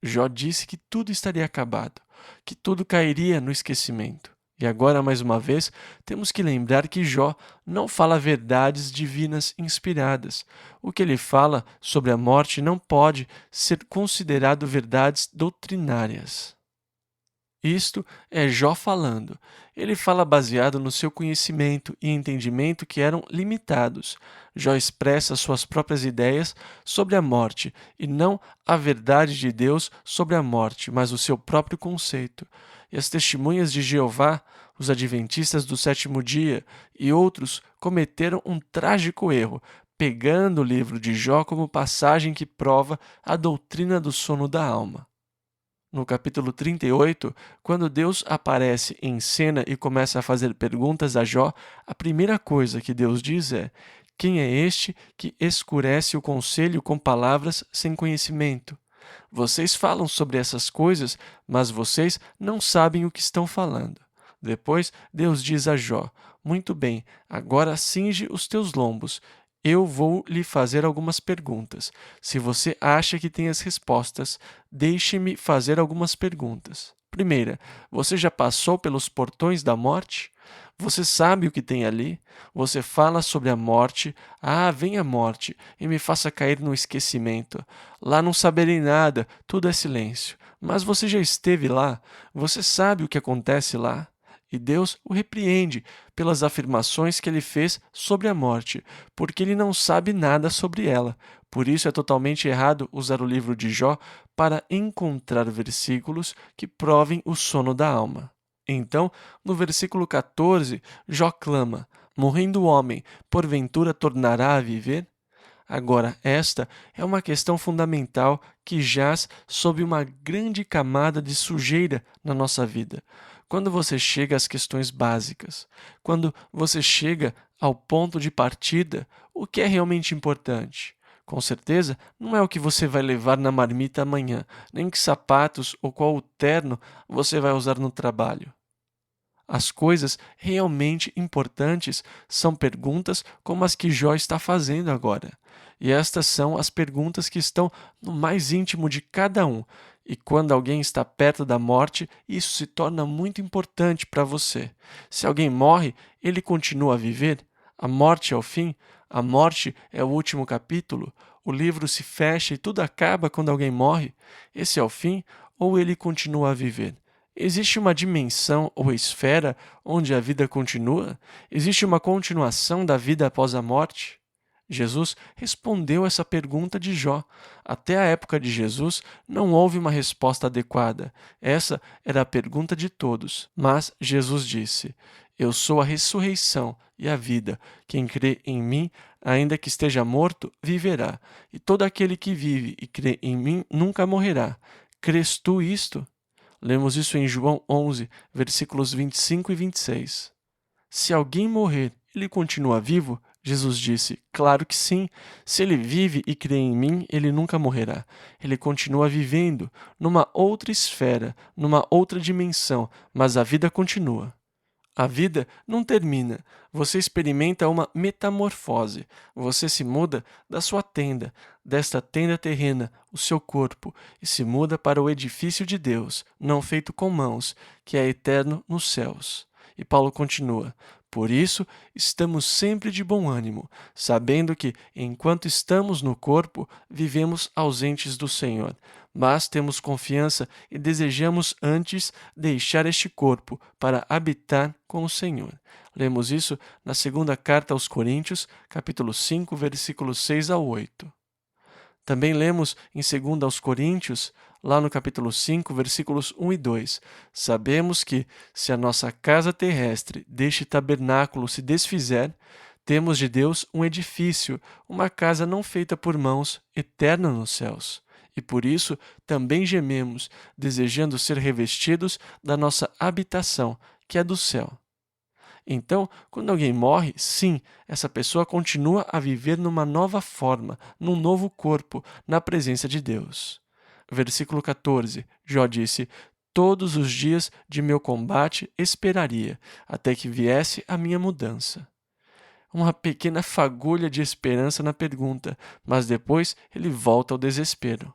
Jó disse que tudo estaria acabado, que tudo cairia no esquecimento. E agora, mais uma vez, temos que lembrar que Jó não fala verdades divinas inspiradas. O que ele fala sobre a morte não pode ser considerado verdades doutrinárias. Isto é Jó falando. Ele fala baseado no seu conhecimento e entendimento que eram limitados. Jó expressa suas próprias ideias sobre a morte e não a verdade de Deus sobre a morte, mas o seu próprio conceito. E as testemunhas de Jeová, os adventistas do sétimo dia e outros cometeram um trágico erro, pegando o livro de Jó como passagem que prova a doutrina do sono da alma. No capítulo 38, quando Deus aparece em cena e começa a fazer perguntas a Jó, a primeira coisa que Deus diz é: quem é este que escurece o conselho com palavras sem conhecimento? Vocês falam sobre essas coisas, mas vocês não sabem o que estão falando. Depois, Deus diz a Jó: muito bem, agora cinge os teus lombos. Eu vou lhe fazer algumas perguntas. Se você acha que tem as respostas, deixe-me fazer algumas perguntas. Primeira, você já passou pelos portões da morte? Você sabe o que tem ali? Você fala sobre a morte. Ah, vem a morte e me faça cair no esquecimento. Lá não saberei nada, tudo é silêncio. Mas você já esteve lá? Você sabe o que acontece lá? E Deus o repreende pelas afirmações que ele fez sobre a morte, porque ele não sabe nada sobre ela. Por isso é totalmente errado usar o livro de Jó para encontrar versículos que provem o sono da alma. Então, no versículo 14, Jó clama: morrendo o homem, porventura tornará a viver? Agora, esta é uma questão fundamental que jaz sob uma grande camada de sujeira na nossa vida. Quando você chega às questões básicas, quando você chega ao ponto de partida, o que é realmente importante? Com certeza, não é o que você vai levar na marmita amanhã, nem que sapatos ou qual terno você vai usar no trabalho. As coisas realmente importantes são perguntas como as que Jó está fazendo agora. E estas são as perguntas que estão no mais íntimo de cada um. E quando alguém está perto da morte, isso se torna muito importante para você. Se alguém morre, ele continua a viver? A morte é o fim? A morte é o último capítulo? O livro se fecha e tudo acaba quando alguém morre? Esse é o fim ou ele continua a viver? Existe uma dimensão ou esfera onde a vida continua? Existe uma continuação da vida após a morte? Jesus respondeu essa pergunta de Jó. Até a época de Jesus, não houve uma resposta adequada. Essa era a pergunta de todos. Mas Jesus disse: eu sou a ressurreição e a vida. Quem crê em mim, ainda que esteja morto, viverá. E todo aquele que vive e crê em mim nunca morrerá. Crês tu isto? Lemos isso em João 11, versículos 25 e 26. Se alguém morrer, ele continua vivo? Jesus disse: claro que sim. Se ele vive e crê em mim, ele nunca morrerá. Ele continua vivendo numa outra esfera, numa outra dimensão, mas a vida continua. A vida não termina. Você experimenta uma metamorfose. Você se muda da sua tenda, desta tenda terrena, o seu corpo, e se muda para o edifício de Deus, não feito com mãos, que é eterno nos céus. E Paulo continua: por isso, estamos sempre de bom ânimo, sabendo que, enquanto estamos no corpo, vivemos ausentes do Senhor. Mas temos confiança e desejamos antes deixar este corpo para habitar com o Senhor. Lemos isso na segunda carta aos Coríntios, capítulo 5, versículos 6 a 8. Também lemos em 2 aos Coríntios, lá no capítulo 5, versículos 1 e 2. Sabemos que, se a nossa casa terrestre deste tabernáculo se desfizer, temos de Deus um edifício, uma casa não feita por mãos, eterna nos céus. E por isso também gememos, desejando ser revestidos da nossa habitação, que é do céu. Então, quando alguém morre, sim, essa pessoa continua a viver numa nova forma, num novo corpo, na presença de Deus. Versículo 14, Jó disse: Todos os dias de meu combate esperaria, até que viesse a minha mudança. Uma pequena fagulha de esperança na pergunta, mas depois ele volta ao desespero.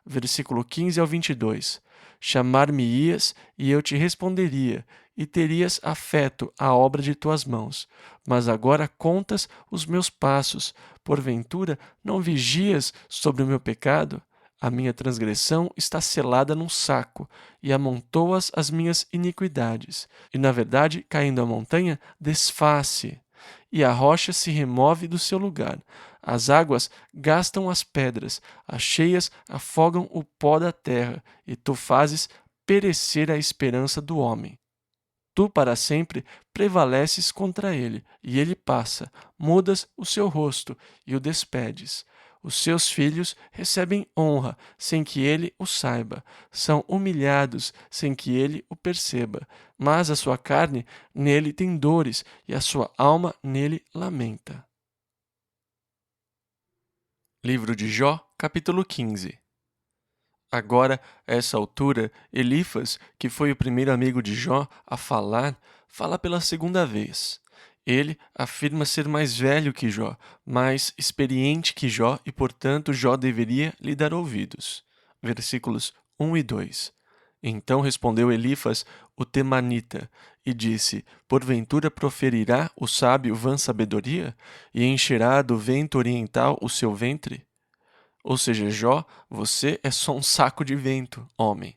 Versículo 15 ao 22. Chamar-me-ias e eu te responderia, e terias afeto à obra de tuas mãos. Mas agora contas os meus passos. Porventura, não vigias sobre o meu pecado? A minha transgressão está selada num saco, e amontoas as minhas iniquidades. E, na verdade, caindo a montanha, desfaz-se, e a rocha se remove do seu lugar. As águas gastam as pedras, as cheias afogam o pó da terra, e tu fazes perecer a esperança do homem. Tu para sempre prevaleces contra ele, e ele passa, mudas o seu rosto e o despedes. Os seus filhos recebem honra sem que ele o saiba, são humilhados sem que ele o perceba, mas a sua carne nele tem dores e a sua alma nele lamenta. Livro de Jó, capítulo 15. Agora, a essa altura, Elifas, que foi o primeiro amigo de Jó a falar, fala pela segunda vez. Ele afirma ser mais velho que Jó, mais experiente que Jó e, portanto, Jó deveria lhe dar ouvidos. Versículos 1 e 2. Então respondeu Elifas, o temanita, e disse: Porventura proferirá o sábio vã sabedoria, e encherá do vento oriental o seu ventre? Ou seja, Jó, você é só um saco de vento, homem.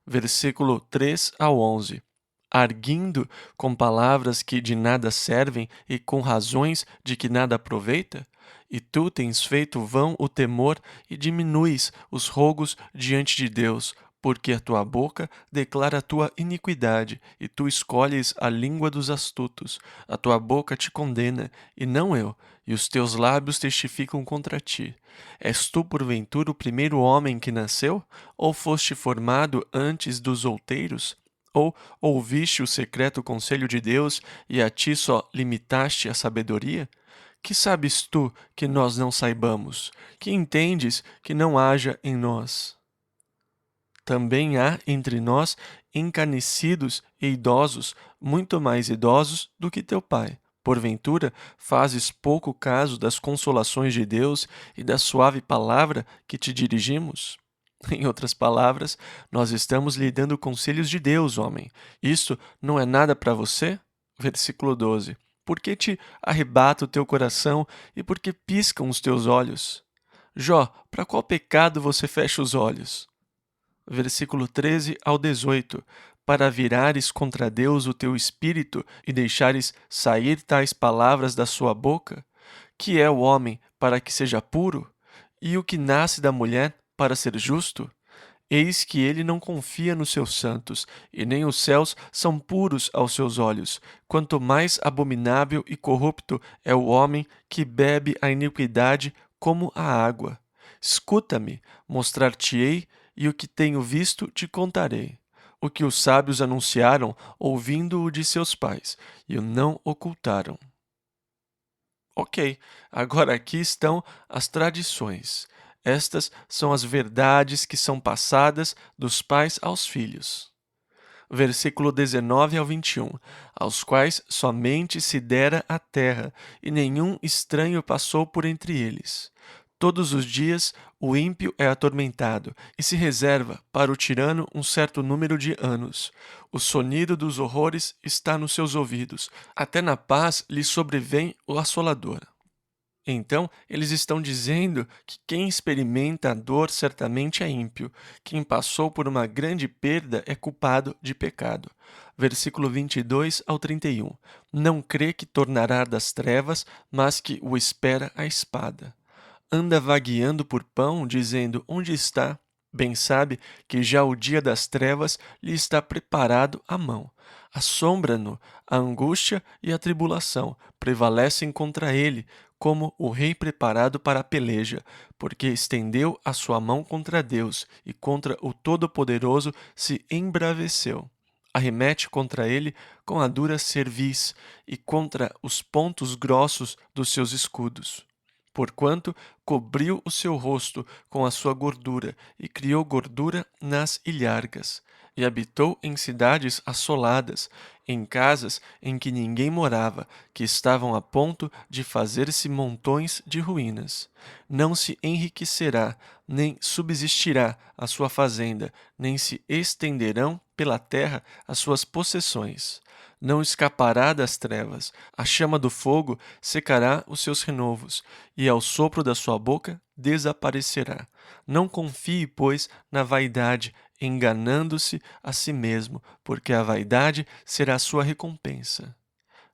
Versículo 3 ao 11. Arguindo com palavras que de nada servem e com razões de que nada aproveita? E tu tens feito vão o temor e diminuis os rogos diante de Deus, porque a tua boca declara a tua iniquidade, e tu escolhes a língua dos astutos. A tua boca te condena, e não eu, e os teus lábios testificam contra ti. És tu, porventura, o primeiro homem que nasceu? Ou foste formado antes dos outeiros? Ou ouviste o secreto conselho de Deus e a ti só limitaste a sabedoria? Que sabes tu que nós não saibamos? Que entendes que não haja em nós? Também há entre nós encanecidos e idosos, muito mais idosos do que teu pai. Porventura, fazes pouco caso das consolações de Deus e da suave palavra que te dirigimos? Em outras palavras, nós estamos lhe dando conselhos de Deus, homem. Isso não é nada para você? Versículo 12. Por que te arrebata o teu coração e por que piscam os teus olhos? Jó, para qual pecado você fecha os olhos? Versículo 13 ao 18. Para virares contra Deus o teu espírito e deixares sair tais palavras da sua boca? Que é o homem para que seja puro? E o que nasce da mulher para ser justo? Eis que ele não confia nos seus santos, e nem os céus são puros aos seus olhos. Quanto mais abominável e corrupto é o homem que bebe a iniquidade como a água. Escuta-me, mostrar-te-ei, e o que tenho visto te contarei. O que os sábios anunciaram, ouvindo-o de seus pais, e o não ocultaram. Ok, agora aqui estão as tradições. Estas são as verdades que são passadas dos pais aos filhos. Versículo 19 ao 21, aos quais somente se dera a terra, e nenhum estranho passou por entre eles. Todos os dias o ímpio é atormentado, e se reserva para o tirano um certo número de anos. O sonido dos horrores está nos seus ouvidos, até na paz lhe sobrevém o assolador. Então, eles estão dizendo que quem experimenta a dor certamente é ímpio. Quem passou por uma grande perda é culpado de pecado. Versículo 22 ao 31. Não crê que tornará das trevas, mas que o espera a espada. Anda vagueando por pão, dizendo: onde está? Bem sabe que já o dia das trevas lhe está preparado à mão. Assombra-no a angústia e a tribulação, prevalecem contra ele, como o rei preparado para a peleja, porque estendeu a sua mão contra Deus e contra o Todo-Poderoso se embraveceu. arremete contra ele com a dura cerviz e contra os pontos grossos dos seus escudos. Porquanto cobriu o seu rosto com a sua gordura e criou gordura nas ilhargas, e habitou em cidades assoladas, em casas em que ninguém morava, que estavam a ponto de fazer-se montões de ruínas. Não se enriquecerá, nem subsistirá a sua fazenda, nem se estenderão pela terra as suas possessões. Não escapará das trevas, a chama do fogo secará os seus renovos, e ao sopro da sua boca desaparecerá. Não confie, pois, na vaidade, enganando-se a si mesmo, porque a vaidade será a sua recompensa.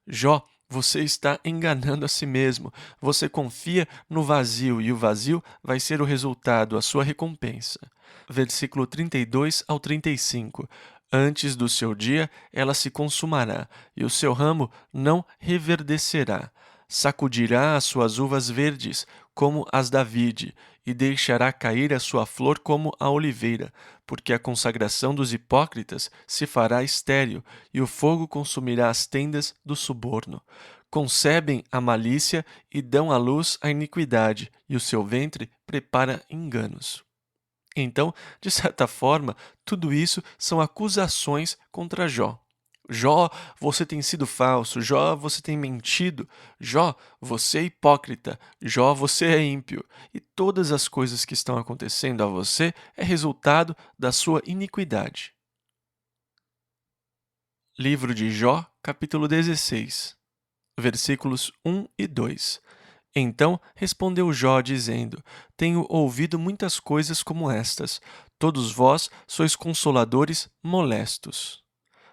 Jó, você está enganando a si mesmo. Você confia no vazio e o vazio vai ser o resultado, a sua recompensa. Versículo 32 ao 35. Antes do seu dia ela se consumará, e o seu ramo não reverdecerá. Sacudirá as suas uvas verdes, como as da vide, e deixará cair a sua flor como a oliveira, porque a consagração dos hipócritas se fará estéril, e o fogo consumirá as tendas do suborno. Concebem a malícia e dão à luz a iniquidade, e o seu ventre prepara enganos. Então, de certa forma, tudo isso são acusações contra Jó. Jó, você tem sido falso. Jó, você tem mentido. Jó, você é hipócrita. Jó, você é ímpio. E todas as coisas que estão acontecendo a você é resultado da sua iniquidade. Livro de Jó, capítulo 16, versículos 1 e 2. Então respondeu Jó, dizendo: Tenho ouvido muitas coisas como estas. Todos vós sois consoladores molestos.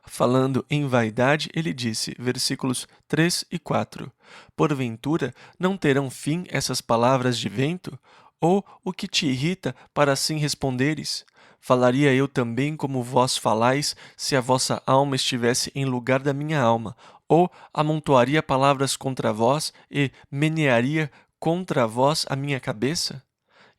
Falando em vaidade, ele disse, versículos 3 e 4: Porventura não terão fim essas palavras de vento? Ou o que te irrita para assim responderes? Falaria eu também como vós falais, se a vossa alma estivesse em lugar da minha alma, ou amontoaria palavras contra vós e menearia contra vós a minha cabeça?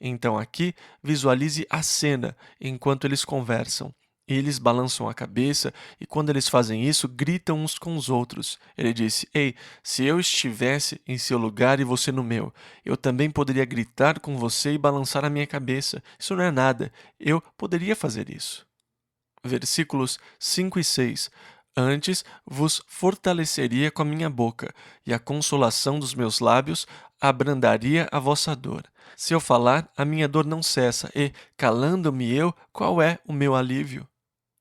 Então aqui visualize a cena enquanto eles conversam. Eles balançam a cabeça e quando eles fazem isso, gritam uns com os outros. Ele disse: Ei, se eu estivesse em seu lugar e você no meu, eu também poderia gritar com você e balançar a minha cabeça. Isso não é nada. Eu poderia fazer isso. Versículos 5 e 6. Antes vos fortaleceria com a minha boca, e a consolação dos meus lábios abrandaria a vossa dor. Se eu falar, a minha dor não cessa, e, calando-me eu, qual é o meu alívio?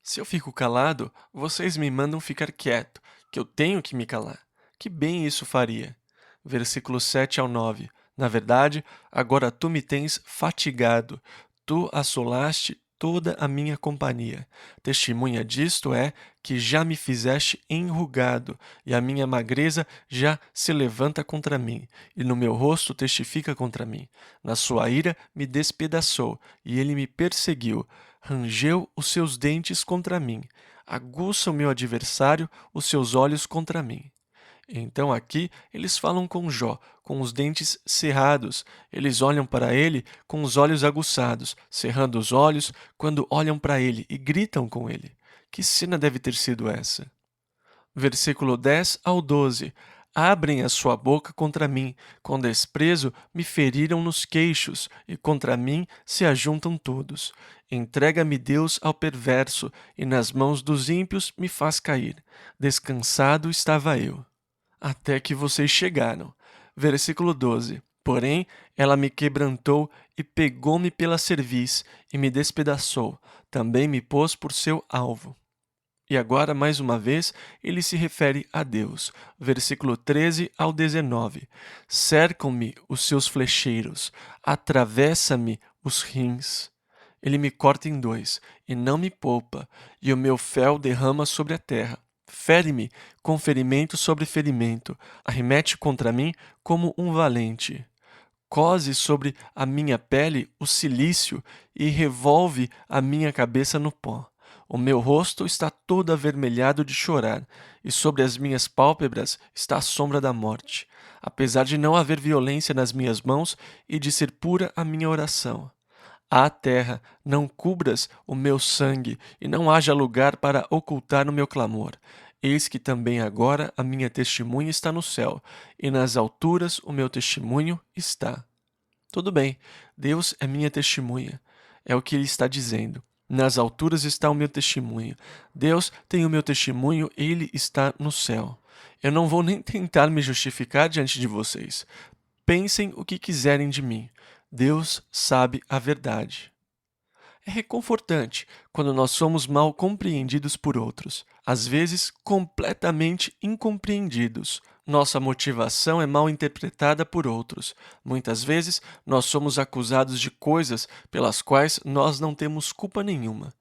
Se eu fico calado, vocês me mandam ficar quieto, que eu tenho que me calar. Que bem isso faria. Versículos 7 ao 9. Na verdade, agora tu me tens fatigado, tu assolaste toda a minha companhia. Testemunha disto é que já me fizeste enrugado, e a minha magreza já se levanta contra mim, e no meu rosto testifica contra mim. Na sua ira me despedaçou, e ele me perseguiu. Rangeu os seus dentes contra mim. Aguça o meu adversário os seus olhos contra mim. Então aqui eles falam com Jó, com os dentes cerrados. Eles olham para ele com os olhos aguçados, cerrando os olhos quando olham para ele e gritam com ele. Que cena deve ter sido essa? Versículo 10 ao 12. Abrem a sua boca contra mim, com desprezo me feriram nos queixos, e contra mim se ajuntam todos. Entrega-me Deus ao perverso, e nas mãos dos ímpios me faz cair. Descansado estava eu. Até que vocês chegaram. Versículo 12. Porém, ela me quebrantou e pegou-me pela cerviz e me despedaçou. Também me pôs por seu alvo. E agora, mais uma vez, ele se refere a Deus. Versículo 13 ao 19. Cercam-me os seus flecheiros, atravessa-me os rins. Ele me corta em dois, e não me poupa, e o meu fel derrama sobre a terra. Fere-me com ferimento sobre ferimento, arremete contra mim como um valente. Cose sobre a minha pele o cilício e revolve a minha cabeça no pó. O meu rosto está todo avermelhado de chorar, e sobre as minhas pálpebras está a sombra da morte, apesar de não haver violência nas minhas mãos e de ser pura a minha oração. Ah, terra, não cubras o meu sangue, e não haja lugar para ocultar o meu clamor. Eis que também agora a minha testemunha está no céu, e nas alturas o meu testemunho está. Tudo bem, Deus é minha testemunha. É o que ele está dizendo. Nas alturas está o meu testemunho. Deus tem o meu testemunho, ele está no céu. Eu não vou nem tentar me justificar diante de vocês. Pensem o que quiserem de mim. Deus sabe a verdade. É reconfortante quando nós somos mal compreendidos por outros, às vezes completamente incompreendidos. Nossa motivação é mal interpretada por outros. Muitas vezes nós somos acusados de coisas pelas quais nós não temos culpa nenhuma.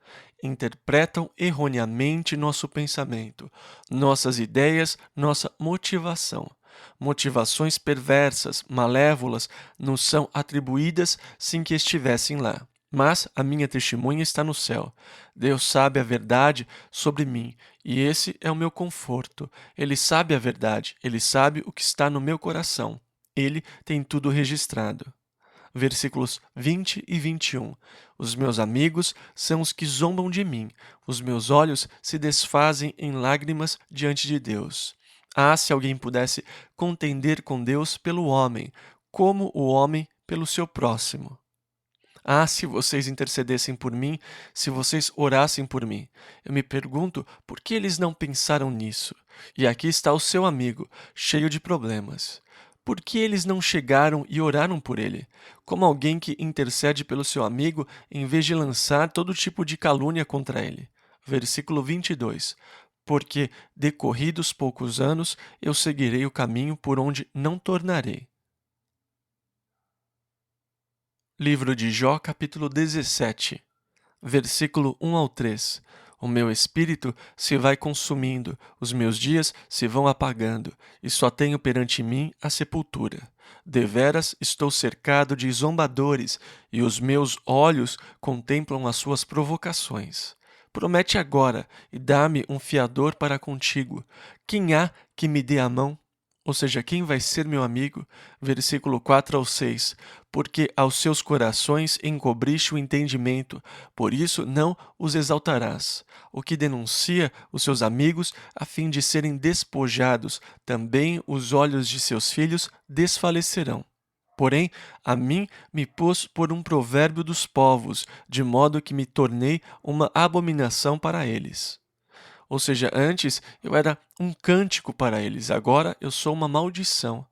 Interpretam erroneamente nosso pensamento, nossas ideias, nossa motivação. Motivações perversas, malévolas, nos são atribuídas sem que estivessem lá. Mas a minha testemunha está no céu. Deus sabe a verdade sobre mim, e esse é o meu conforto. Ele sabe a verdade, ele sabe o que está no meu coração. Ele tem tudo registrado. Versículos 20 e 21. Os meus amigos são os que zombam de mim. Os meus olhos se desfazem em lágrimas diante de Deus. Ah, se alguém pudesse contender com Deus pelo homem, como o homem pelo seu próximo. Ah, se vocês intercedessem por mim, se vocês orassem por mim. Eu me pergunto por que eles não pensaram nisso. E aqui está o seu amigo, cheio de problemas. Por que eles não chegaram e oraram por ele? Como alguém que intercede pelo seu amigo em vez de lançar todo tipo de calúnia contra ele. Versículo 22. Porque, decorridos poucos anos, eu seguirei o caminho por onde não tornarei. Livro de Jó, capítulo 17, versículo 1 ao 3. O meu espírito se vai consumindo, os meus dias se vão apagando, e só tenho perante mim a sepultura. Deveras estou cercado de zombadores, e os meus olhos contemplam as suas provocações. Promete agora, e dá-me um fiador para contigo. Quem há que me dê a mão? Ou seja, quem vai ser meu amigo? Versículo 4 ao 6. Porque aos seus corações encobriste o entendimento, por isso não os exaltarás. O que denuncia os seus amigos a fim de serem despojados, também os olhos de seus filhos desfalecerão. Porém, a mim me pôs por um provérbio dos povos, de modo que me tornei uma abominação para eles. Ou seja, antes eu era um cântico para eles, agora eu sou uma maldição.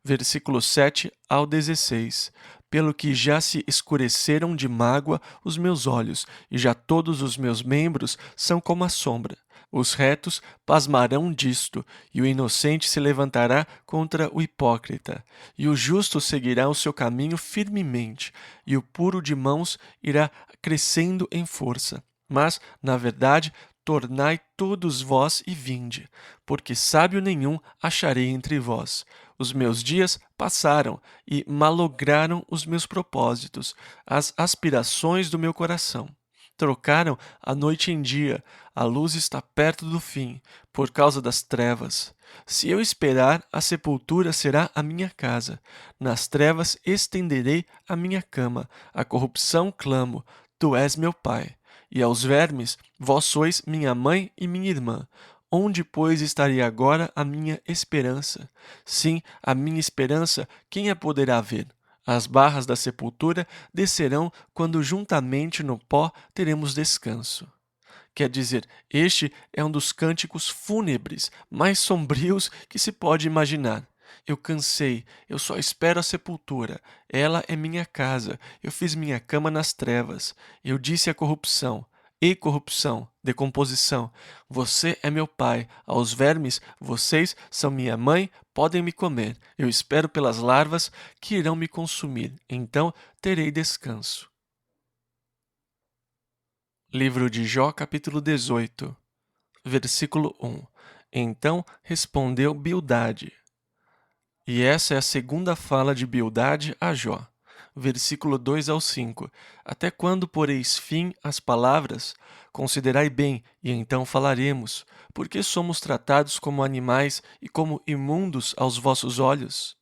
Versículo 7 ao 16. Pelo que já se escureceram de mágoa os meus olhos, e já todos os meus membros são como a sombra. Os retos pasmarão disto, e o inocente se levantará contra o hipócrita. E o justo seguirá o seu caminho firmemente, e o puro de mãos irá crescendo em força. Mas, na verdade, tornai todos vós e vinde, porque sábio nenhum acharei entre vós. Os meus dias passaram e malograram os meus propósitos, as aspirações do meu coração. Trocaram a noite em dia, a luz está perto do fim, por causa das trevas. Se eu esperar, a sepultura será a minha casa. Nas trevas estenderei a minha cama, a corrupção clamo, tu és meu pai. E aos vermes, vós sois minha mãe e minha irmã. Onde, pois, estaria agora a minha esperança? Sim, a minha esperança, quem a poderá ver? As barras da sepultura descerão quando juntamente no pó teremos descanso. Quer dizer, este é um dos cânticos fúnebres mais sombrios que se pode imaginar. Eu cansei, eu só espero a sepultura. Ela é minha casa, eu fiz minha cama nas trevas. Eu disse à corrupção, e corrupção, decomposição, você é meu pai, aos vermes, vocês são minha mãe, podem me comer. Eu espero pelas larvas que irão me consumir, então terei descanso. Livro de Jó, capítulo 18, versículo 1. Então respondeu Bildade. E essa é a segunda fala de Bildade a Jó. Versículo 2 ao 5. Até quando poreis fim às palavras? Considerai bem, e então falaremos. Porque somos tratados como animais e como imundos aos vossos olhos?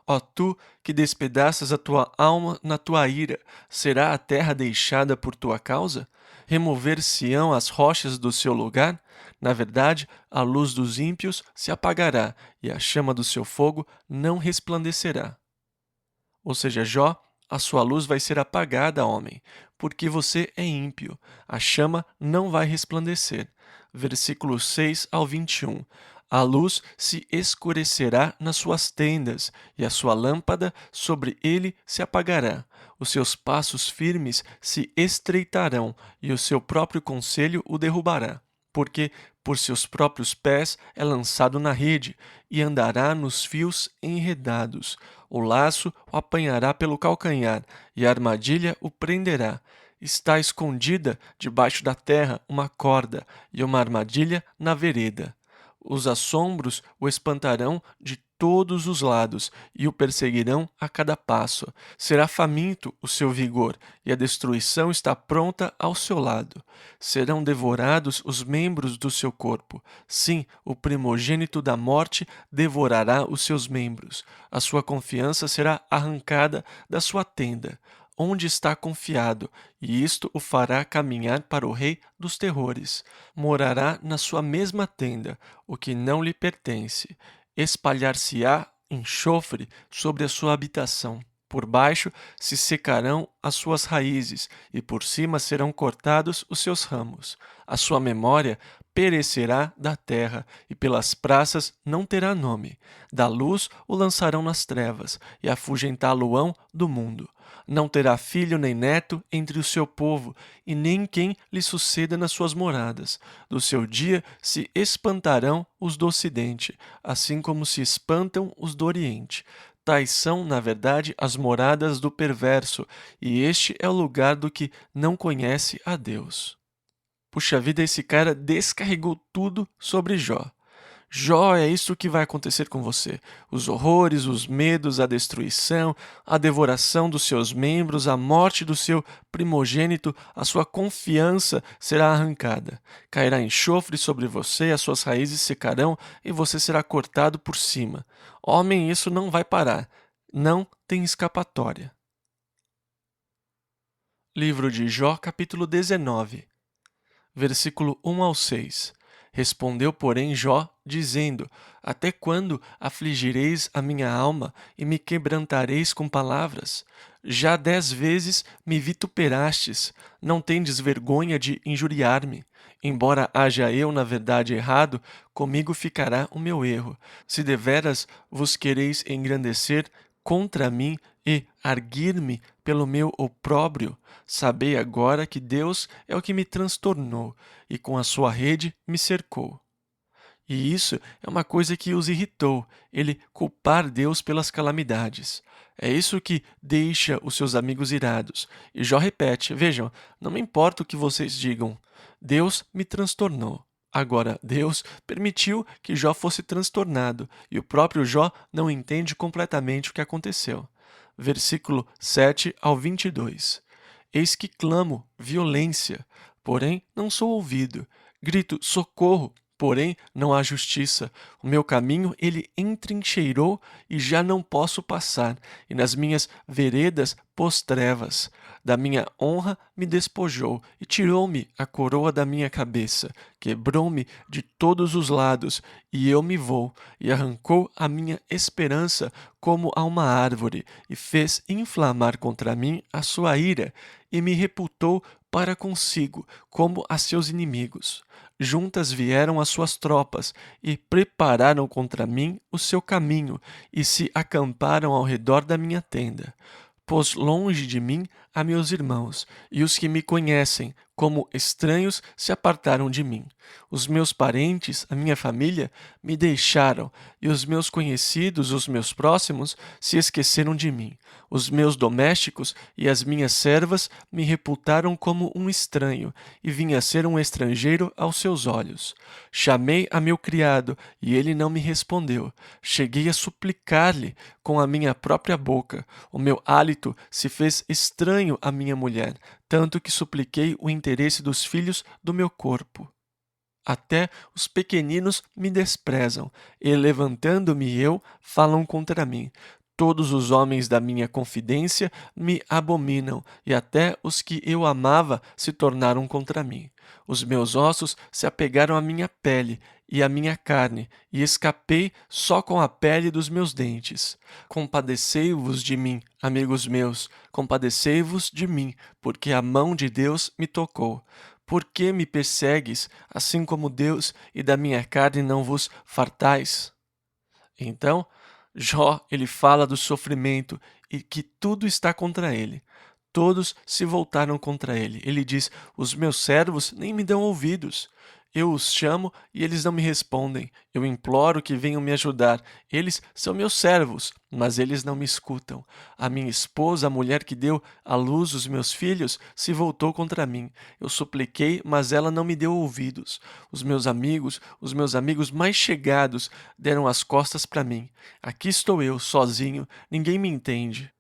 Ó tu, que despedaças a tua alma na tua ira, será a terra deixada por tua causa? Remover-se-ão as rochas do seu lugar? Na verdade, a luz dos ímpios se apagará, e a chama do seu fogo não resplandecerá. Ou seja, Jó, a sua luz vai ser apagada, homem, porque você é ímpio. A chama não vai resplandecer. Versículos 6 ao 21. A luz se escurecerá nas suas tendas, e a sua lâmpada sobre ele se apagará. Os seus passos firmes se estreitarão, e o seu próprio conselho o derrubará. Porque por seus próprios pés é lançado na rede, e andará nos fios enredados. O laço o apanhará pelo calcanhar, e a armadilha o prenderá. Está escondida debaixo da terra uma corda, e uma armadilha na vereda. Os assombros o espantarão de todos os lados, e o perseguirão a cada passo. Será faminto o seu vigor, e a destruição está pronta ao seu lado. Serão devorados os membros do seu corpo. Sim, o primogênito da morte devorará os seus membros. A sua confiança será arrancada da sua tenda, onde está confiado, e isto o fará caminhar para o rei dos terrores. Morará na sua mesma tenda, o que não lhe pertence. Espalhar-se-á enxofre sobre a sua habitação. Por baixo se secarão as suas raízes, e por cima serão cortados os seus ramos. A sua memória perecerá da terra, e pelas praças não terá nome. Da luz o lançarão nas trevas, e afugentá-lo-ão do mundo. Não terá filho nem neto entre o seu povo, e nem quem lhe suceda nas suas moradas. Do seu dia se espantarão os do ocidente, assim como se espantam os do oriente. Tais são, na verdade, as moradas do perverso, e este é o lugar do que não conhece a Deus. Puxa vida, esse cara descarregou tudo sobre Jó. Jó, é isso que vai acontecer com você. Os horrores, os medos, a destruição, a devoração dos seus membros, a morte do seu primogênito, a sua confiança será arrancada. Cairá enxofre sobre você, as suas raízes secarão e você será cortado por cima. Homem, isso não vai parar. Não tem escapatória. Livro de Jó, capítulo 19. Versículo 1 ao 6. Respondeu, porém, Jó, dizendo: Até quando afligireis a minha alma e me quebrantareis com palavras? Já 10 vezes me vituperastes, não tendes vergonha de injuriar-me. Embora haja eu, na verdade, errado, comigo ficará o meu erro. Se deveras vos quereis engrandecer contra mim e arguir-me pelo meu opróbrio, sabei agora que Deus é o que me transtornou e com a sua rede me cercou. E isso é uma coisa que os irritou, ele culpar Deus pelas calamidades. É isso que deixa os seus amigos irados. E Jó repete, vejam, não me importa o que vocês digam, Deus me transtornou. Agora, Deus permitiu que Jó fosse transtornado, e o próprio Jó não entende completamente o que aconteceu. Versículo 7 ao 22. Eis que clamo violência, porém não sou ouvido. Grito socorro, porém não há justiça. O meu caminho ele entrincheirou e já não posso passar, e nas minhas veredas pôs trevas. Da minha honra me despojou e tirou-me a coroa da minha cabeça. Quebrou-me de todos os lados, e eu me vou, e arrancou a minha esperança como a uma árvore, e fez inflamar contra mim a sua ira, e me reputou para consigo, como a seus inimigos. Juntas vieram as suas tropas, e prepararam contra mim o seu caminho, e se acamparam ao redor da minha tenda. Pôs longe de mim a meus irmãos, e os que me conhecem como estranhos se apartaram de mim. Os meus parentes, a minha família, me deixaram, e os meus conhecidos, os meus próximos, se esqueceram de mim. Os meus domésticos e as minhas servas me reputaram como um estranho, e vim a ser um estrangeiro aos seus olhos. Chamei a meu criado, e ele não me respondeu. Cheguei a suplicar-lhe com a minha própria boca. O meu hálito se fez estranho à minha mulher, tanto que supliquei o interesse dos filhos do meu corpo. Até os pequeninos me desprezam, e levantando-me eu, falam contra mim. Todos os homens da minha confidência me abominam, e até os que eu amava se tornaram contra mim. Os meus ossos se apegaram à minha pele e à minha carne, e escapei só com a pele dos meus dentes. Compadecei-vos de mim, amigos meus, compadecei-vos de mim, porque a mão de Deus me tocou. Por que me persegues, assim como Deus, e da minha carne não vos fartais? Então, Jó, ele fala do sofrimento e que tudo está contra ele. Todos se voltaram contra ele. Ele diz: Os meus servos nem me dão ouvidos. Eu os chamo e eles não me respondem. Eu imploro que venham me ajudar. Eles são meus servos, mas eles não me escutam. A minha esposa, a mulher que deu à luz os meus filhos, se voltou contra mim. Eu supliquei, mas ela não me deu ouvidos. Os meus amigos mais chegados, deram as costas para mim. Aqui estou eu, sozinho, ninguém me entende.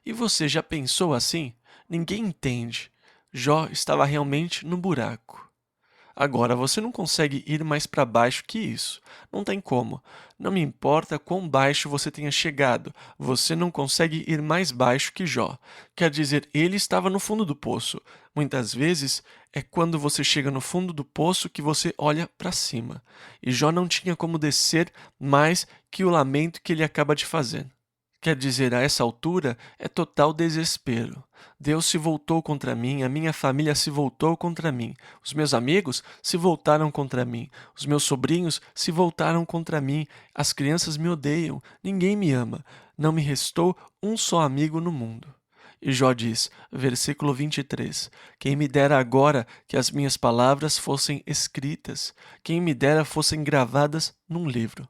E você já pensou assim? Ninguém entende. Jó estava realmente no buraco. Agora, você não consegue ir mais para baixo que isso. Não tem como. Não me importa quão baixo você tenha chegado, você não consegue ir mais baixo que Jó. Quer dizer, ele estava no fundo do poço. Muitas vezes é quando você chega no fundo do poço que você olha para cima. E Jó não tinha como descer mais que o lamento que ele acaba de fazer. Quer dizer, a essa altura é total desespero. Deus se voltou contra mim, a minha família se voltou contra mim, os meus amigos se voltaram contra mim, os meus sobrinhos se voltaram contra mim, as crianças me odeiam, ninguém me ama, não me restou um só amigo no mundo. E Jó diz, versículo 23, quem me dera agora que as minhas palavras fossem escritas, quem me dera fossem gravadas num livro.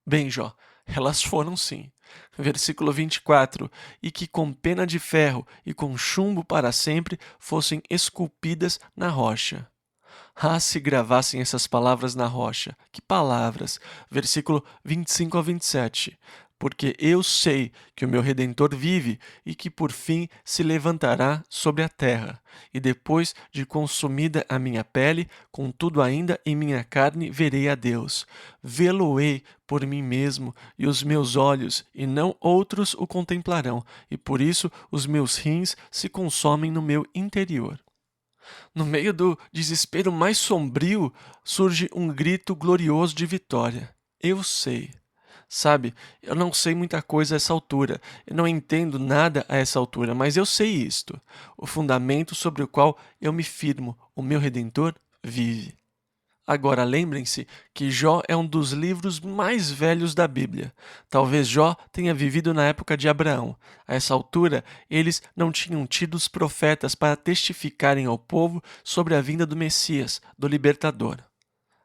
Bem, Jó, elas foram sim. Versículo 24: E que com pena de ferro e com chumbo para sempre fossem esculpidas na rocha. Ah, se gravassem essas palavras na rocha. Que palavras! Versículo 25 a 27. Porque eu sei que o meu Redentor vive e que por fim se levantará sobre a terra. E depois de consumida a minha pele, contudo ainda em minha carne verei a Deus. Vê-lo-ei por mim mesmo, e os meus olhos, e não outros, o contemplarão, e por isso os meus rins se consomem no meu interior. No meio do desespero mais sombrio, surge um grito glorioso de vitória. Eu sei. Sabe, eu não sei muita coisa a essa altura, eu não entendo nada a essa altura, mas eu sei isto. O fundamento sobre o qual eu me firmo, o meu Redentor, vive. Agora, lembrem-se que Jó é um dos livros mais velhos da Bíblia. Talvez Jó tenha vivido na época de Abraão. A essa altura, eles não tinham tido os profetas para testificarem ao povo sobre a vinda do Messias, do Libertador.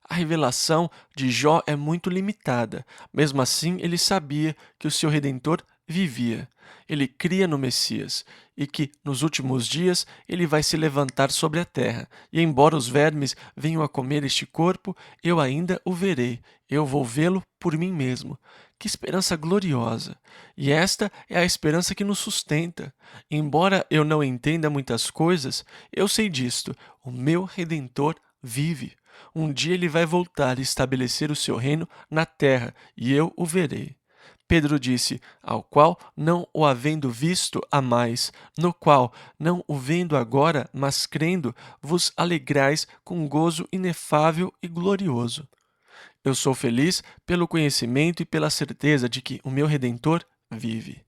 A revelação de Jó é muito limitada. Mesmo assim, ele sabia que o seu Redentor vivia. Ele cria no Messias e que, nos últimos dias, ele vai se levantar sobre a terra. E embora os vermes venham a comer este corpo, eu ainda o verei. Eu vou vê-lo por mim mesmo. Que esperança gloriosa! E esta é a esperança que nos sustenta. Embora eu não entenda muitas coisas, eu sei disto: o meu Redentor vive. Um dia ele vai voltar e estabelecer o seu reino na terra, e eu o verei. Pedro disse, ao qual, não o havendo visto, amais, no qual, não o vendo agora, mas crendo, vos alegrais com gozo inefável e glorioso. Eu sou feliz pelo conhecimento e pela certeza de que o meu Redentor vive.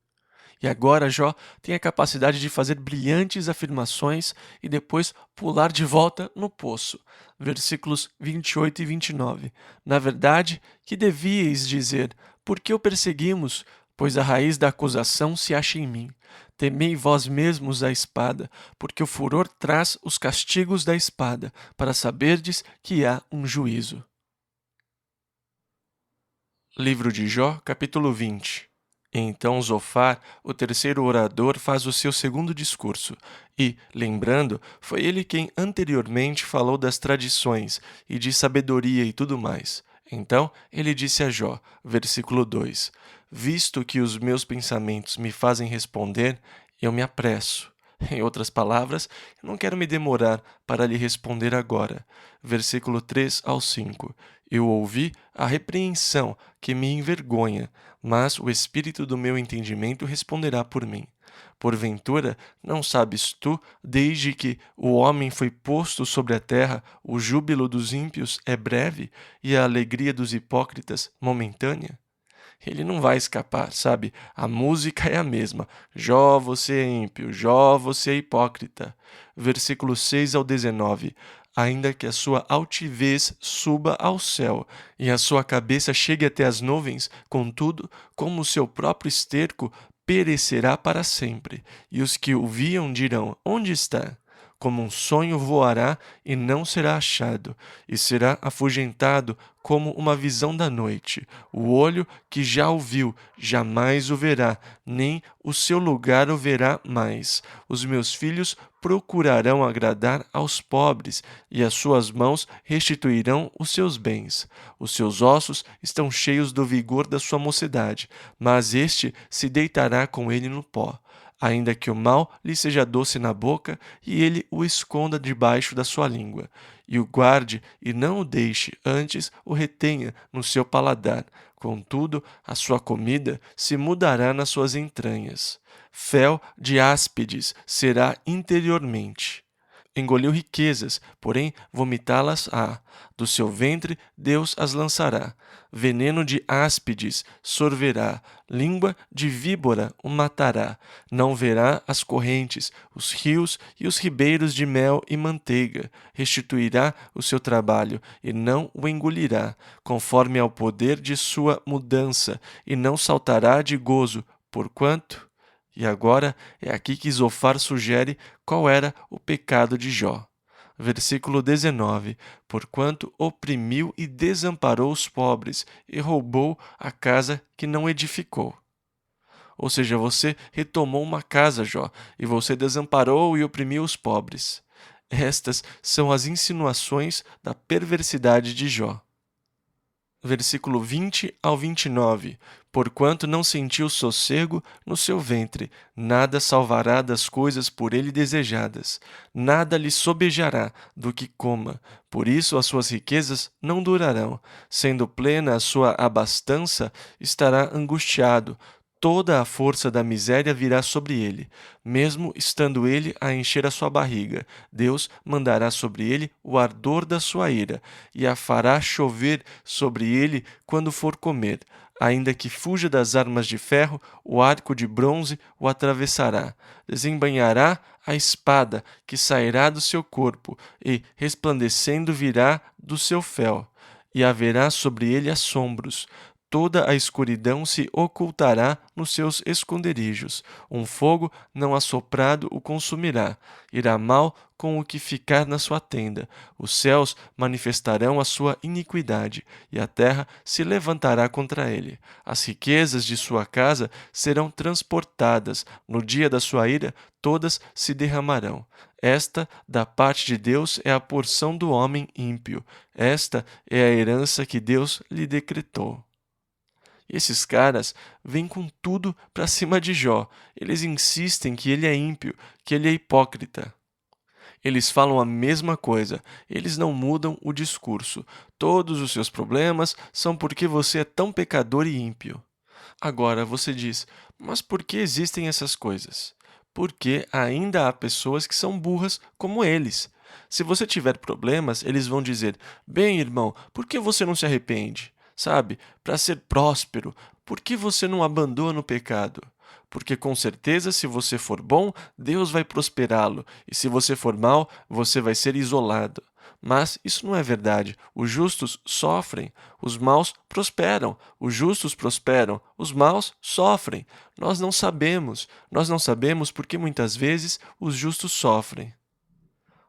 E agora Jó tem a capacidade de fazer brilhantes afirmações e depois pular de volta no poço. Versículos 28 e 29. Na verdade, que devíeis dizer, por que o perseguimos? Pois a raiz da acusação se acha em mim. Temei vós mesmos a espada, porque o furor traz os castigos da espada, para saberdes que há um juízo. Livro de Jó, capítulo 20. Então Zofar, o terceiro orador, faz o seu segundo discurso, e, lembrando, foi ele quem anteriormente falou das tradições e de sabedoria e tudo mais. Então ele disse a Jó, versículo 2: Visto que os meus pensamentos me fazem responder, eu me apresso. Em outras palavras, eu não quero me demorar para lhe responder agora. Versículo 3 ao 5. Eu ouvi a repreensão que me envergonha, mas o espírito do meu entendimento responderá por mim. Porventura, não sabes tu, desde que o homem foi posto sobre a terra, o júbilo dos ímpios é breve e a alegria dos hipócritas momentânea? Ele não vai escapar, sabe? A música é a mesma. Jó, você é ímpio. Jó, você é hipócrita. Versículo 6 ao 19. Ainda que a sua altivez suba ao céu e a sua cabeça chegue até as nuvens, contudo, como o seu próprio esterco, perecerá para sempre. E os que o viam dirão: onde está? Como um sonho voará e não será achado, e será afugentado como uma visão da noite. O olho que já o viu jamais o verá, nem o seu lugar o verá mais. Os meus filhos procurarão agradar aos pobres, e as suas mãos restituirão os seus bens. Os seus ossos estão cheios do vigor da sua mocidade, mas este se deitará com ele no pó. Ainda que o mal lhe seja doce na boca, e ele o esconda debaixo da sua língua, e o guarde e não o deixe, antes o retenha no seu paladar. Contudo, a sua comida se mudará nas suas entranhas. Fel de áspides será interiormente. Engoliu riquezas, porém vomitá-las-á. Do seu ventre Deus as lançará. Veneno de áspides sorverá, língua de víbora o matará. Não verá as correntes, os rios e os ribeiros de mel e manteiga. Restituirá o seu trabalho e não o engolirá, conforme ao poder de sua mudança, e não saltará de gozo, porquanto... E agora é aqui que Zofar sugere qual era o pecado de Jó. Versículo 19. Porquanto oprimiu e desamparou os pobres, e roubou a casa que não edificou. Ou seja, você retomou uma casa, Jó, e você desamparou e oprimiu os pobres. Estas são as insinuações da perversidade de Jó. Versículo 20 ao 29. Porquanto não sentiu sossego no seu ventre, nada salvará das coisas por ele desejadas, nada lhe sobejará do que coma. Por isso as suas riquezas não durarão. Sendo plena a sua abastança, estará angustiado. Toda a força da miséria virá sobre ele, mesmo estando ele a encher a sua barriga. Deus mandará sobre ele o ardor da sua ira, e a fará chover sobre ele quando for comer. Ainda que fuja das armas de ferro, o arco de bronze o atravessará. Desembainhará a espada que sairá do seu corpo, e resplandecendo virá do seu fel. E haverá sobre ele assombros. Toda a escuridão se ocultará nos seus esconderijos. Um fogo não assoprado o consumirá. Irá mal com o que ficar na sua tenda. Os céus manifestarão a sua iniquidade, e a terra se levantará contra ele. As riquezas de sua casa serão transportadas. No dia da sua ira, todas se derramarão. Esta, da parte de Deus, é a porção do homem ímpio. Esta é a herança que Deus lhe decretou. E esses caras vêm com tudo para cima de Jó. Eles insistem que ele é ímpio, que ele é hipócrita. Eles falam a mesma coisa, eles não mudam o discurso. Todos os seus problemas são porque você é tão pecador e ímpio. Agora você diz, mas por que existem essas coisas? Porque ainda há pessoas que são burras como eles. Se você tiver problemas, eles vão dizer, bem, irmão, por que você não se arrepende? Sabe, para ser próspero, por que você não abandona o pecado? Porque com certeza, se você for bom, Deus vai prosperá-lo, e se você for mau, você vai ser isolado. Mas isso não é verdade. Os justos sofrem, os maus prosperam. Os justos prosperam, os maus sofrem. Nós não sabemos porque muitas vezes os justos sofrem.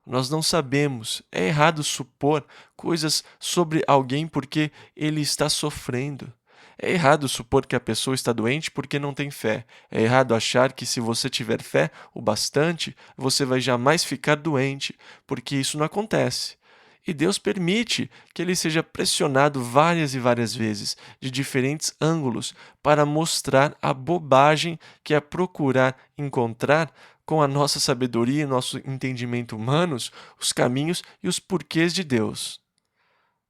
Nós não sabemos. É errado supor coisas sobre alguém porque ele está sofrendo. É errado supor que a pessoa está doente porque não tem fé. É errado achar que se você tiver fé o bastante, você vai jamais ficar doente, porque isso não acontece. E Deus permite que ele seja pressionado várias e várias vezes, de diferentes ângulos, para mostrar a bobagem que é procurar encontrar com a nossa sabedoria e nosso entendimento humanos, os caminhos e os porquês de Deus.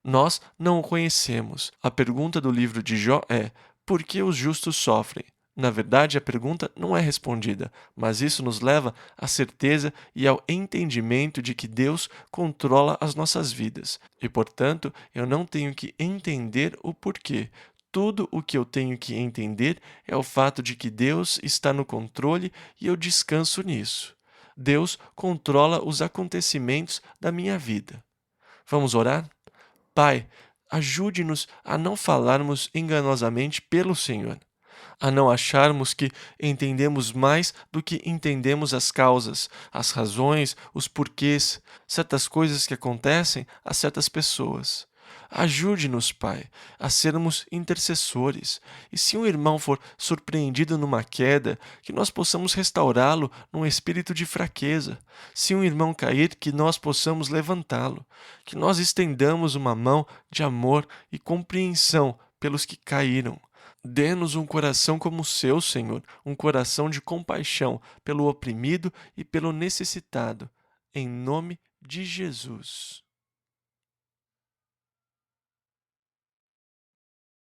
Nós não o conhecemos. A pergunta do livro de Jó é: por que os justos sofrem? Na verdade, a pergunta não é respondida, mas isso nos leva à certeza e ao entendimento de que Deus controla as nossas vidas. E, portanto, eu não tenho que entender o porquê. Tudo o que eu tenho que entender é o fato de que Deus está no controle e eu descanso nisso. Deus controla os acontecimentos da minha vida. Vamos orar? Pai, ajude-nos a não falarmos enganosamente pelo Senhor, a não acharmos que entendemos mais do que entendemos as causas, as razões, os porquês, certas coisas que acontecem a certas pessoas. Ajude-nos, Pai, a sermos intercessores, e se um irmão for surpreendido numa queda, que nós possamos restaurá-lo num espírito de fraqueza. Se um irmão cair, que nós possamos levantá-lo, que nós estendamos uma mão de amor e compreensão pelos que caíram. Dê-nos um coração como o seu, Senhor, um coração de compaixão pelo oprimido e pelo necessitado. Em nome de Jesus.